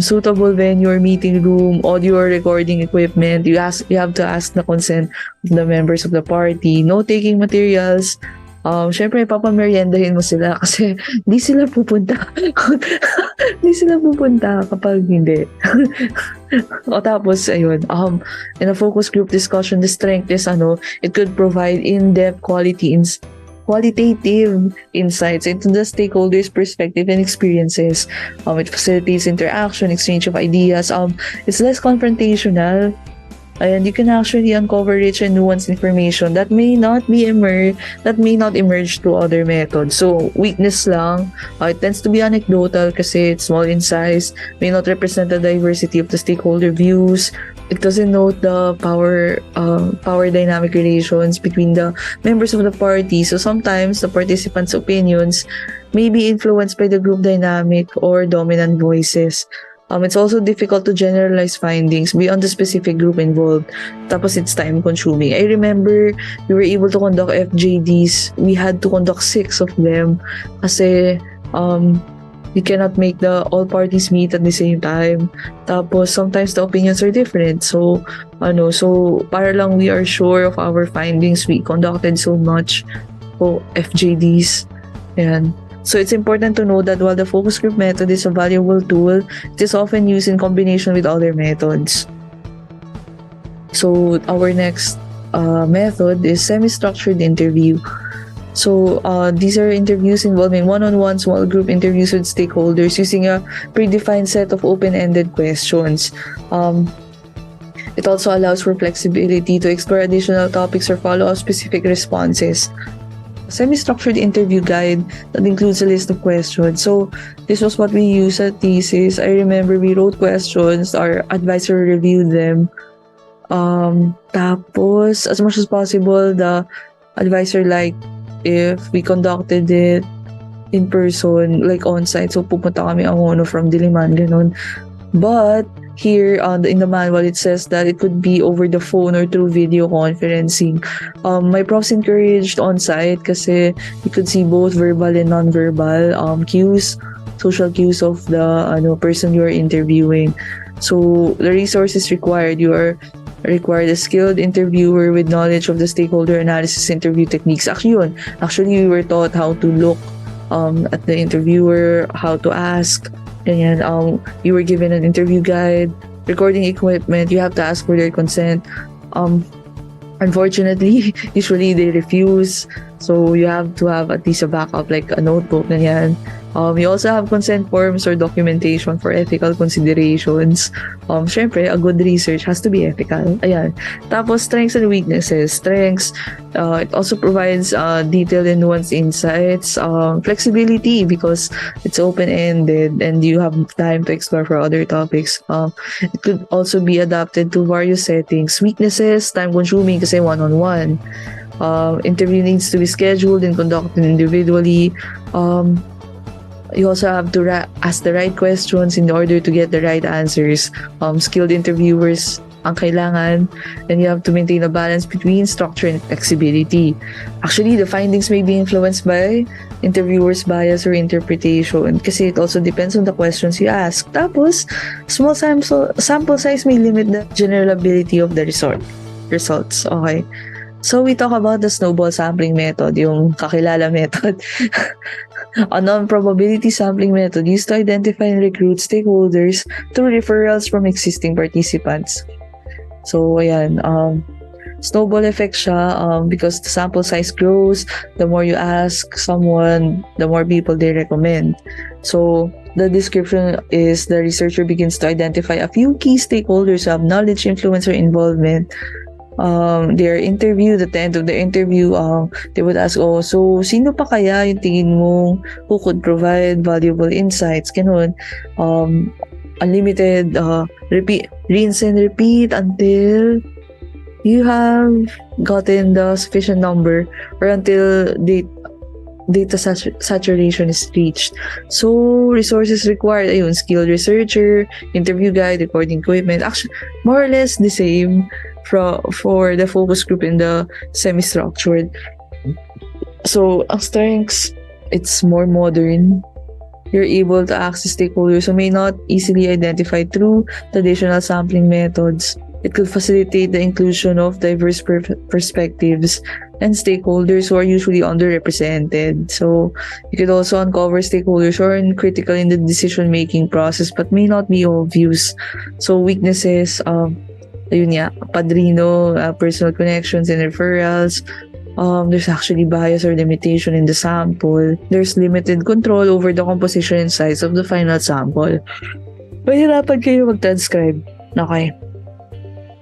suitable venue or meeting room, audio or recording equipment. You have to ask the consent of the members of the party. Note-taking materials. Syempre, papameriendahin mo sila kasi di sila pupunta. Di sila pupunta kapag hindi. O tapos, ayun. In a focus group discussion, the strength is, it could provide in-depth qualitative insights into the stakeholders' perspective and experiences. It facilitates interaction, exchange of ideas. It's less confrontational, and you can actually uncover rich and nuanced information that may not emerge through other methods. So weakness lang, it tends to be anecdotal kasi it's small in size, may not represent the diversity of the stakeholder views. It doesn't note the power dynamic relations between the members of the party. So sometimes the participants' opinions may be influenced by the group dynamic or dominant voices. It's also difficult to generalize findings beyond the specific group involved. Tapos it's time consuming. I remember we were able to conduct FJDs. We had to conduct 6 of them kasi we cannot make the all parties meet at the same time. Tapos sometimes the opinions are different. So para lang we are sure of our findings, we conducted so much FJDs. Ayan. So it's important to know that while the focus group method is a valuable tool, it is often used in combination with other methods. So our next method is semi-structured interview. So these are interviews involving one-on-one small group interviews with stakeholders using a predefined set of open-ended questions. It also allows for flexibility to explore additional topics or follow up specific responses. Semi-structured interview guide that includes a list of questions. So this was what we used at thesis. I remember we wrote questions, our advisor reviewed them. Tapos, as much as possible, the advisor liked if we conducted it in person, like on-site. So pupunta kami ang from Diliman, ganun. But here in the manual, it says that it could be over the phone or through video conferencing. My profs encouraged on-site kasi you could see both verbal and non-verbal cues, social cues of the person you are interviewing. So the resources required, you are required a skilled interviewer with knowledge of the stakeholder analysis interview techniques. Actually we were taught how to look at the interviewer, how to ask. Ganyan, you were given an interview guide, recording equipment, you have to ask for their consent. Unfortunately, usually they refuse, so you have to have at least a backup, like a notebook, ganyan. You also have consent forms or documentation for ethical considerations. Syempre, a good research has to be ethical. Ayan. Tapos, strengths and weaknesses. Strengths, it also provides detailed and nuanced insights. Flexibility, because it's open-ended and you have time to explore for other topics. It could also be adapted to various settings. Weaknesses, time-consuming kasi one-on-one. Interview needs to be scheduled and conducted individually. You also have to ask the right questions in order to get the right answers. Skilled interviewers ang kailangan, and you have to maintain a balance between structure and flexibility. Actually, the findings may be influenced by interviewers' bias or interpretation kasi it also depends on the questions you ask. Tapos, small sample size may limit the generalability of the results. Okay. So we talk about the snowball sampling method, yung kakilala method. A non-probability sampling method used to identify and recruit stakeholders through referrals from existing participants. So ayan, snowball effect siya because the sample size grows, the more you ask someone, the more people they recommend. So the description is the researcher begins to identify a few key stakeholders who have knowledge, influence, or involvement. They are interviewed. At the end of the interview, they would ask, so sino pa kaya yung tingin mo who could provide valuable insights? Ganun. Unlimited, rinse and repeat until you have gotten the sufficient number or until data saturation is reached. So, resources required, skilled researcher, interview guide, recording equipment. Actually, more or less the same for the focus group in the semi-structured. So, ang strengths, it's more modern. You're able to access stakeholders who may not easily identify through traditional sampling methods. It could facilitate the inclusion of diverse perspectives and stakeholders who are usually underrepresented. So, you could also uncover stakeholders who are critical in the decision-making process but may not be obvious. So, weaknesses, padrino, personal connections and referrals. There's actually bias or limitation in the sample. There's limited control over the composition and size of the final sample. Mahirapan kayo mag-transcribe. Okay.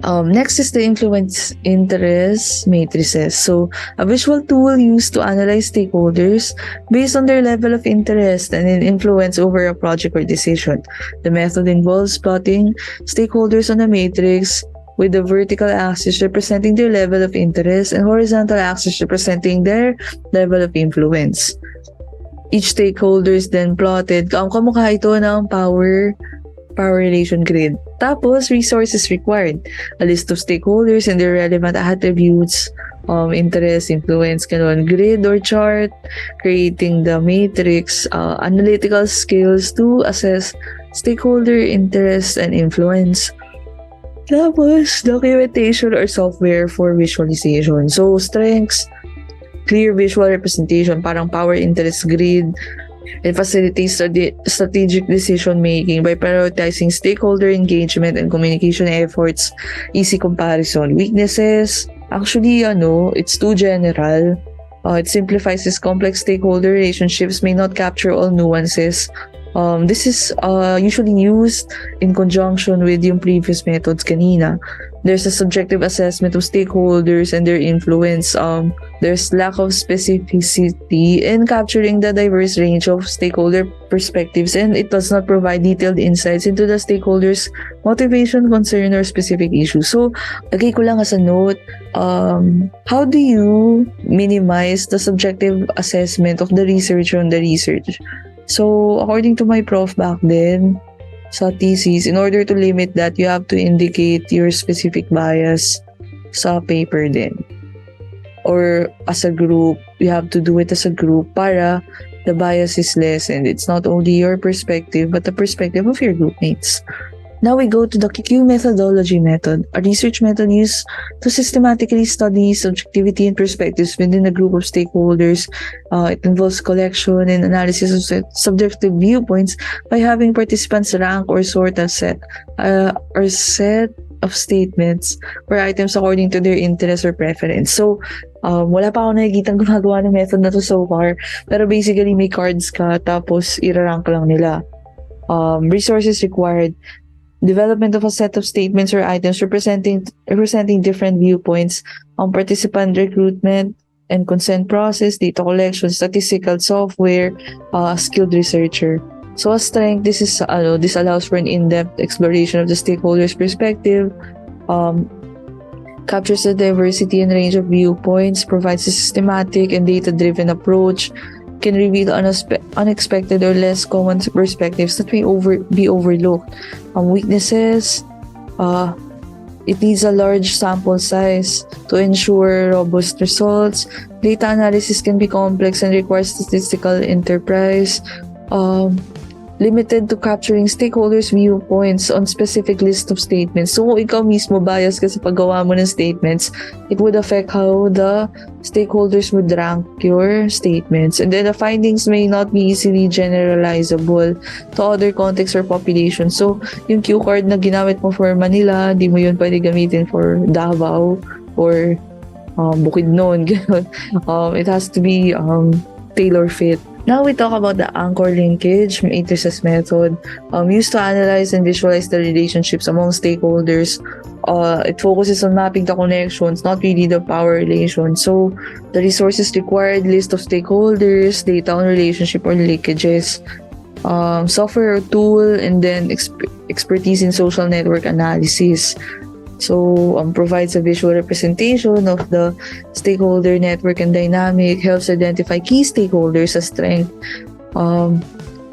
Next is the influence interest matrices. So, a visual tool used to analyze stakeholders based on their level of interest and influence over a project or decision. The method involves plotting stakeholders on a matrix with the vertical axis representing their level of interest and horizontal axis representing their level of influence. Each stakeholder is then plotted. Kamukha ito ng power power relation grid. Tapos, resources required. A list of stakeholders and their relevant attributes, interest, influence, ganun, grid or chart, creating the matrix, analytical skills to assess stakeholder interest and influence. Tapos, documentation or software for visualization. So, strengths, clear visual representation, parang power interest grid. It facilitates strategic decision making by prioritizing stakeholder engagement and communication efforts. Easy comparison. Weaknesses, actually, it's too general. It simplifies this complex stakeholder relationships, may not capture all nuances. This is usually used in conjunction with yung previous methods kanina. There's a subjective assessment of stakeholders and their influence. There's lack of specificity in capturing the diverse range of stakeholder perspectives, and it does not provide detailed insights into the stakeholders' motivation, concern, or specific issue. So, lagay ko lang as a note, how do you minimize the subjective assessment of the researcher on the research? So, according to my prof back then, sa thesis, in order to limit that, you have to indicate your specific bias sa paper din. Or as a group, you have to do it as a group para the bias is lessened. It's not only your perspective, but the perspective of your group mates. Now we go to the Q methodology method, a research method used to systematically study subjectivity and perspectives within a group of stakeholders. It involves collection and analysis of subjective viewpoints by having participants rank or sort a set of statements or items according to their interest or preference. So, wala pa ako nakikitang gumagawa ng method na to so far, pero basically may cards ka tapos irarank lang nila. Resources required. Development of a set of statements or items representing different viewpoints, participant recruitment and consent process, data collection, statistical software, skilled researcher. So as strength, this allows for an in-depth exploration of the stakeholders' perspective, captures the diversity and range of viewpoints, provides a systematic and data-driven approach, can reveal unexpected or less common perspectives that may be overlooked. Weaknesses, it needs a large sample size to ensure robust results. Data analysis can be complex and requires statistical enterprise. Limited to capturing stakeholders' viewpoints on specific list of statements. So kung ikaw mismo bias ka sa paggawa mo ng statements, it would affect how the stakeholders would rank your statements. And then the findings may not be easily generalizable to other contexts or populations. So yung cue card na ginamit mo for Manila, di mo yun pwede gamitin for Davao or Bukidnon. It has to be tailor fit. Now we talk about the anchor linkage matrices method, used to analyze and visualize the relationships among stakeholders. It focuses on mapping the connections, not really the power relation. So the resources required, list of stakeholders, data on relationship or linkages, software or tool, and then expertise in social network analysis. So, provides a visual representation of the stakeholder network and dynamic, helps identify key stakeholders as strength,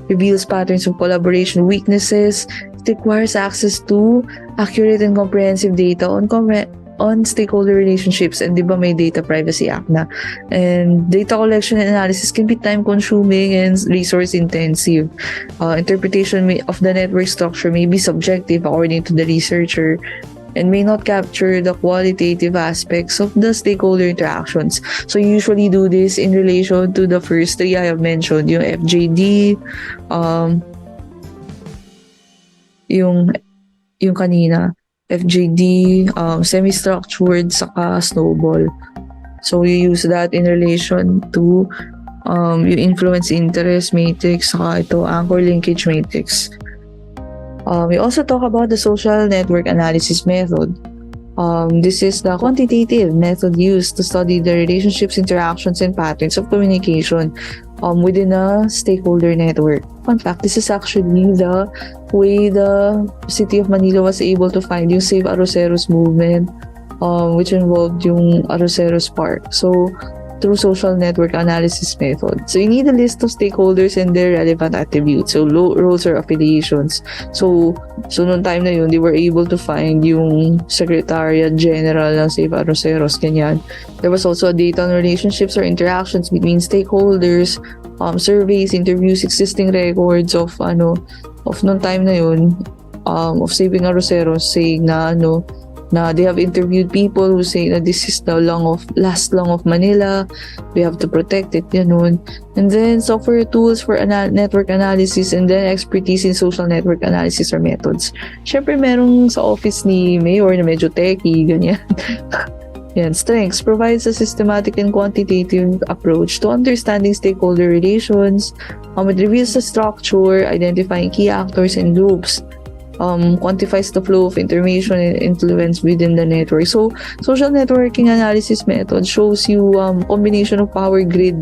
reveals patterns of collaboration, weaknesses. It requires access to accurate and comprehensive data on stakeholder relationships, and di ba may Data Privacy Act na. And data collection and analysis can be time-consuming and resource-intensive. Interpretation of the network structure may be subjective according to the researcher, and may not capture the qualitative aspects of the stakeholder interactions. So you usually do this in relation to the first three I have mentioned, yung FJD, yung kanina, FJD, semi-structured, saka snowball. So you use that in relation to yung influence interest matrix, saka ito, anchor linkage matrix. We also talk about the social network analysis method. This is the quantitative method used to study the relationships, interactions, and patterns of communication within a stakeholder network. Fun fact, this is actually the way the City of Manila was able to find yung Save Arroceros movement, which involved yung Arroceros Park. So, through social network analysis method. So you need a list of stakeholders and their relevant attributes. So roles or affiliations. So noong time na yun, they were able to find yung Secretariat General ng Save Arroceros, ganyan. There was also a data on relationships or interactions between stakeholders, surveys, interviews, existing records of noong time na yun, of Saving Arroceros, saying na they have interviewed people who say that this is the last lung of Manila, we have to protect it, ganun. And then software tools for network analysis, and then expertise in social network analysis or methods. Syempre merong sa office ni Mayor na medyo techie, ganyan. Yan, strengths provides a systematic and quantitative approach to understanding stakeholder relations. It reveals the structure, identifying key actors and groups. Quantifies the flow of information and influence within the network. So, social networking analysis method shows you combination of power grid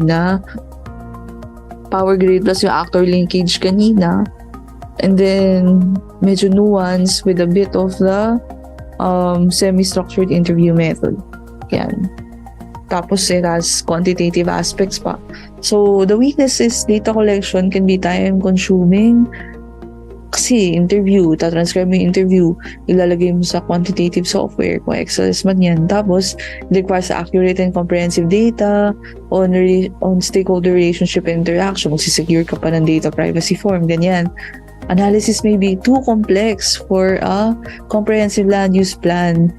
plus yung actor linkage kanina. And then, medyo nuance with a bit of the semi-structured interview method. Yan. Tapos, it has quantitative aspects pa. So, the weakness is data collection can be time-consuming. Kasi interview, tatranscribe mo yung interview, ilalagay mo sa quantitative software, kung Excel man yan. Tapos, it requires accurate and comprehensive data on stakeholder relationship and interaction. Magsisecure ka pa ng data privacy form, ganyan. Analysis may be too complex for a comprehensive land use plan.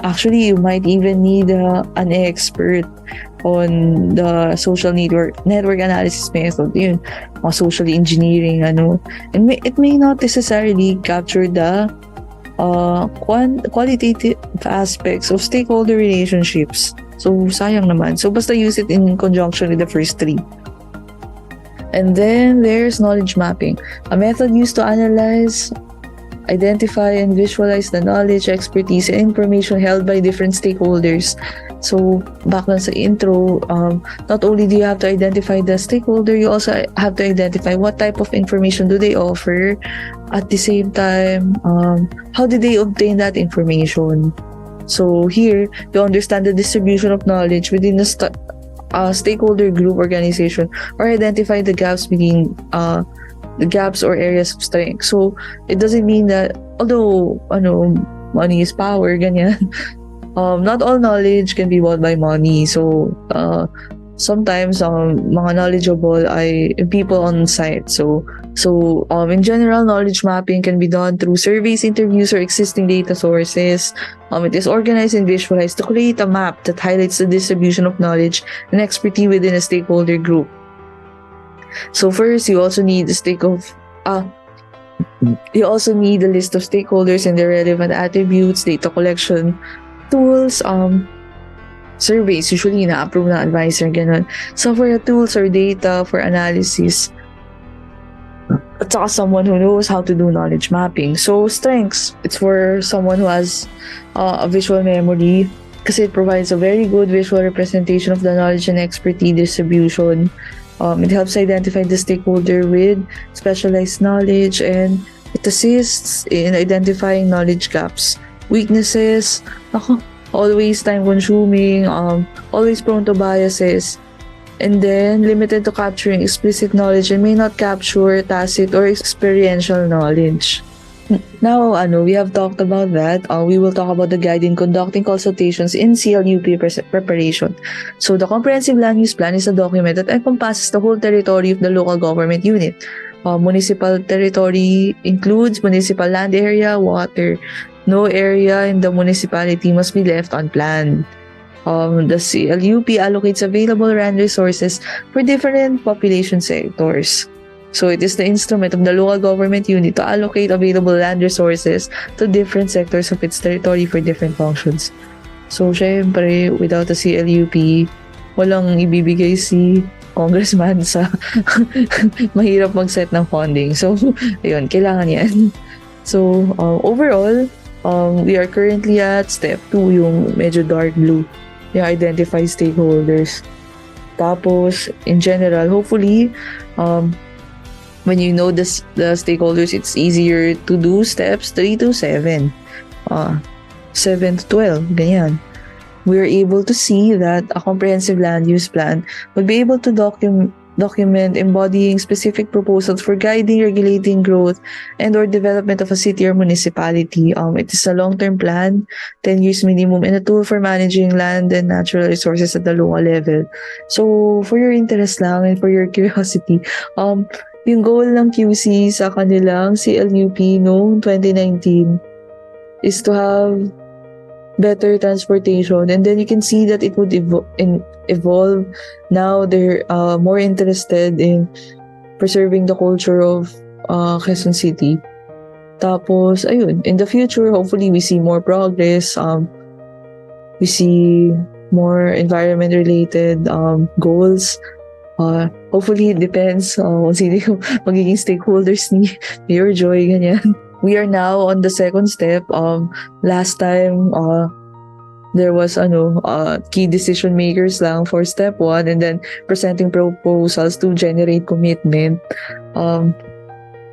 Actually, you might even need an expert on the social network analysis method, yun, social engineering, and it may not necessarily capture the qualitative aspects of stakeholder relationships. So, sayang naman. So, basta use it in conjunction with the first three. And then, there's knowledge mapping, a method used to analyze, identify, and visualize the knowledge, expertise, and information held by different stakeholders. So, back lang sa intro, not only do you have to identify the stakeholder, you also have to identify what type of information do they offer. At the same time, how did they obtain that information? So, here, you understand the distribution of knowledge within the stakeholder group organization, or identify the gaps between the gaps or areas of strength. So, it doesn't mean that, although, money is power, ganyan, not all knowledge can be bought by money. So, sometimes, mga knowledgeable ay people on site. So, in general, knowledge mapping can be done through surveys, interviews, or existing data sources. It is organized and visualized to create a map that highlights the distribution of knowledge and expertise within a stakeholder group. So first, you also need a list of stakeholders and their relevant attributes, data collection tools, surveys, usually na-approve na advisor, ganun. Software tools or data for analysis. At saka someone who knows how to do knowledge mapping. So strengths, it's for someone who has a visual memory, kasi it provides a very good visual representation of the knowledge and expertise distribution. It helps identify the stakeholder with specialized knowledge, and it assists in identifying knowledge gaps. Weaknesses, always time-consuming, always prone to biases, and then limited to capturing explicit knowledge and may not capture tacit or experiential knowledge. Now, we have talked about that. We will talk about the guide in conducting consultations in CLUP preparation. So, the Comprehensive Land Use Plan is a document that encompasses the whole territory of the local government unit. Municipal territory includes municipal land area, water. No area in the municipality must be left unplanned. The CLUP allocates available land resources for different population sectors. So it is the instrument of the local government unit to allocate available land resources to different sectors of its territory for different functions. So, syempre, without the CLUP, walang ibibigay si congressman sa mahirap mag-set ng funding. So, ayun, kailangan yan. So, overall, we are currently at step 2, yung medyo dark blue, yung identify stakeholders. Tapos, in general, hopefully, when you know the stakeholders, it's easier to do steps 3 to 7. 7 to 12, ganyan. we are able to see that a comprehensive land use plan would be able to document embodying specific proposals for guiding, regulating growth, and or development of a city or municipality. It is a long-term plan, 10 years minimum, and a tool for managing land and natural resources at the local level. So, for your interest lang and for your curiosity, yung goal ng QC sa kanilang CLUP noong 2019 is to have better transportation, and then you can see that it would evolve. Now they're more interested in preserving the culture of Quezon City. Tapos ayun, in the future hopefully we see more progress, we see more environment related goals. Hopefully it depends kung sino yung magiging stakeholders ni Mayor Joy, ganyan. We are now on the second step. Last time, there was key decision makers lang for step 1, and then presenting proposals to generate commitment.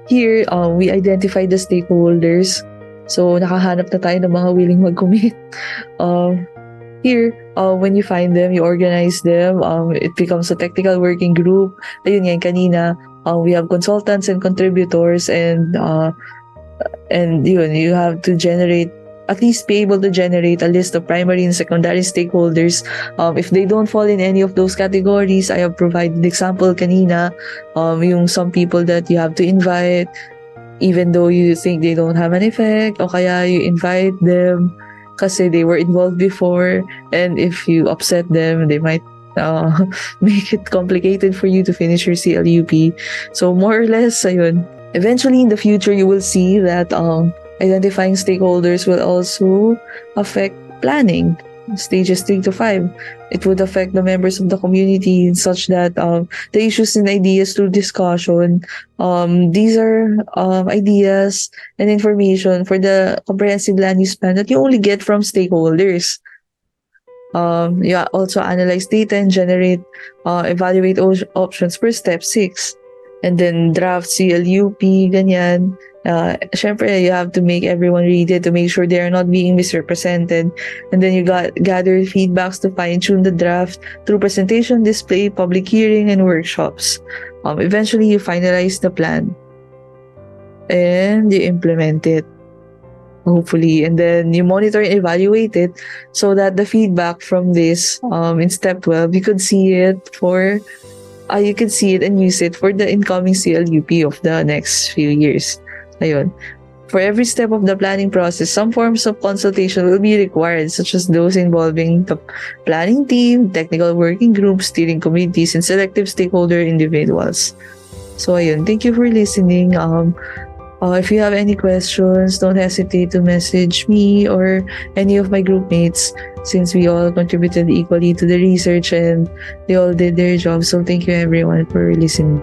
Here, we identified the stakeholders. So, nakahanap na tayo ng mga willing mag-commit. Here, when you find them, you organize them. It becomes a technical working group. Ayun nga, kanina, we have consultants and contributors, and yun, you have to at least be able to generate a list of primary and secondary stakeholders. If they don't fall in any of those categories, I have provided example kanina, yung some people that you have to invite, even though you think they don't have an effect, o kaya you invite them kasi they were involved before, and if you upset them, they might make it complicated for you to finish your CLUP. So more or less, ayun. Eventually, in the future, you will see that identifying stakeholders will also affect planning, stages 3 to 5. It would affect the members of the community such that the issues and ideas through discussion, these are ideas and information for the comprehensive land use plan that you only get from stakeholders. You also analyze data and evaluate options per step 6. And then draft CLUP, ganyan. Syempre, you have to make everyone read it to make sure they are not being misrepresented. And then you gather feedbacks to fine-tune the draft through presentation, display, public hearing, and workshops. Eventually, you finalize the plan and you implement it, hopefully. And then you monitor and evaluate it so that the feedback from this in step 12, you could see it you can see it and use it for the incoming CLUP of the next few years. Ayun. For every step of the planning process, some forms of consultation will be required, such as those involving the planning team, technical working groups, steering committees, and selective stakeholder individuals. So ayun, thank you for listening. If you have any questions, don't hesitate to message me or any of my group mates, since we all contributed equally to the research and they all did their job. So thank you everyone for listening.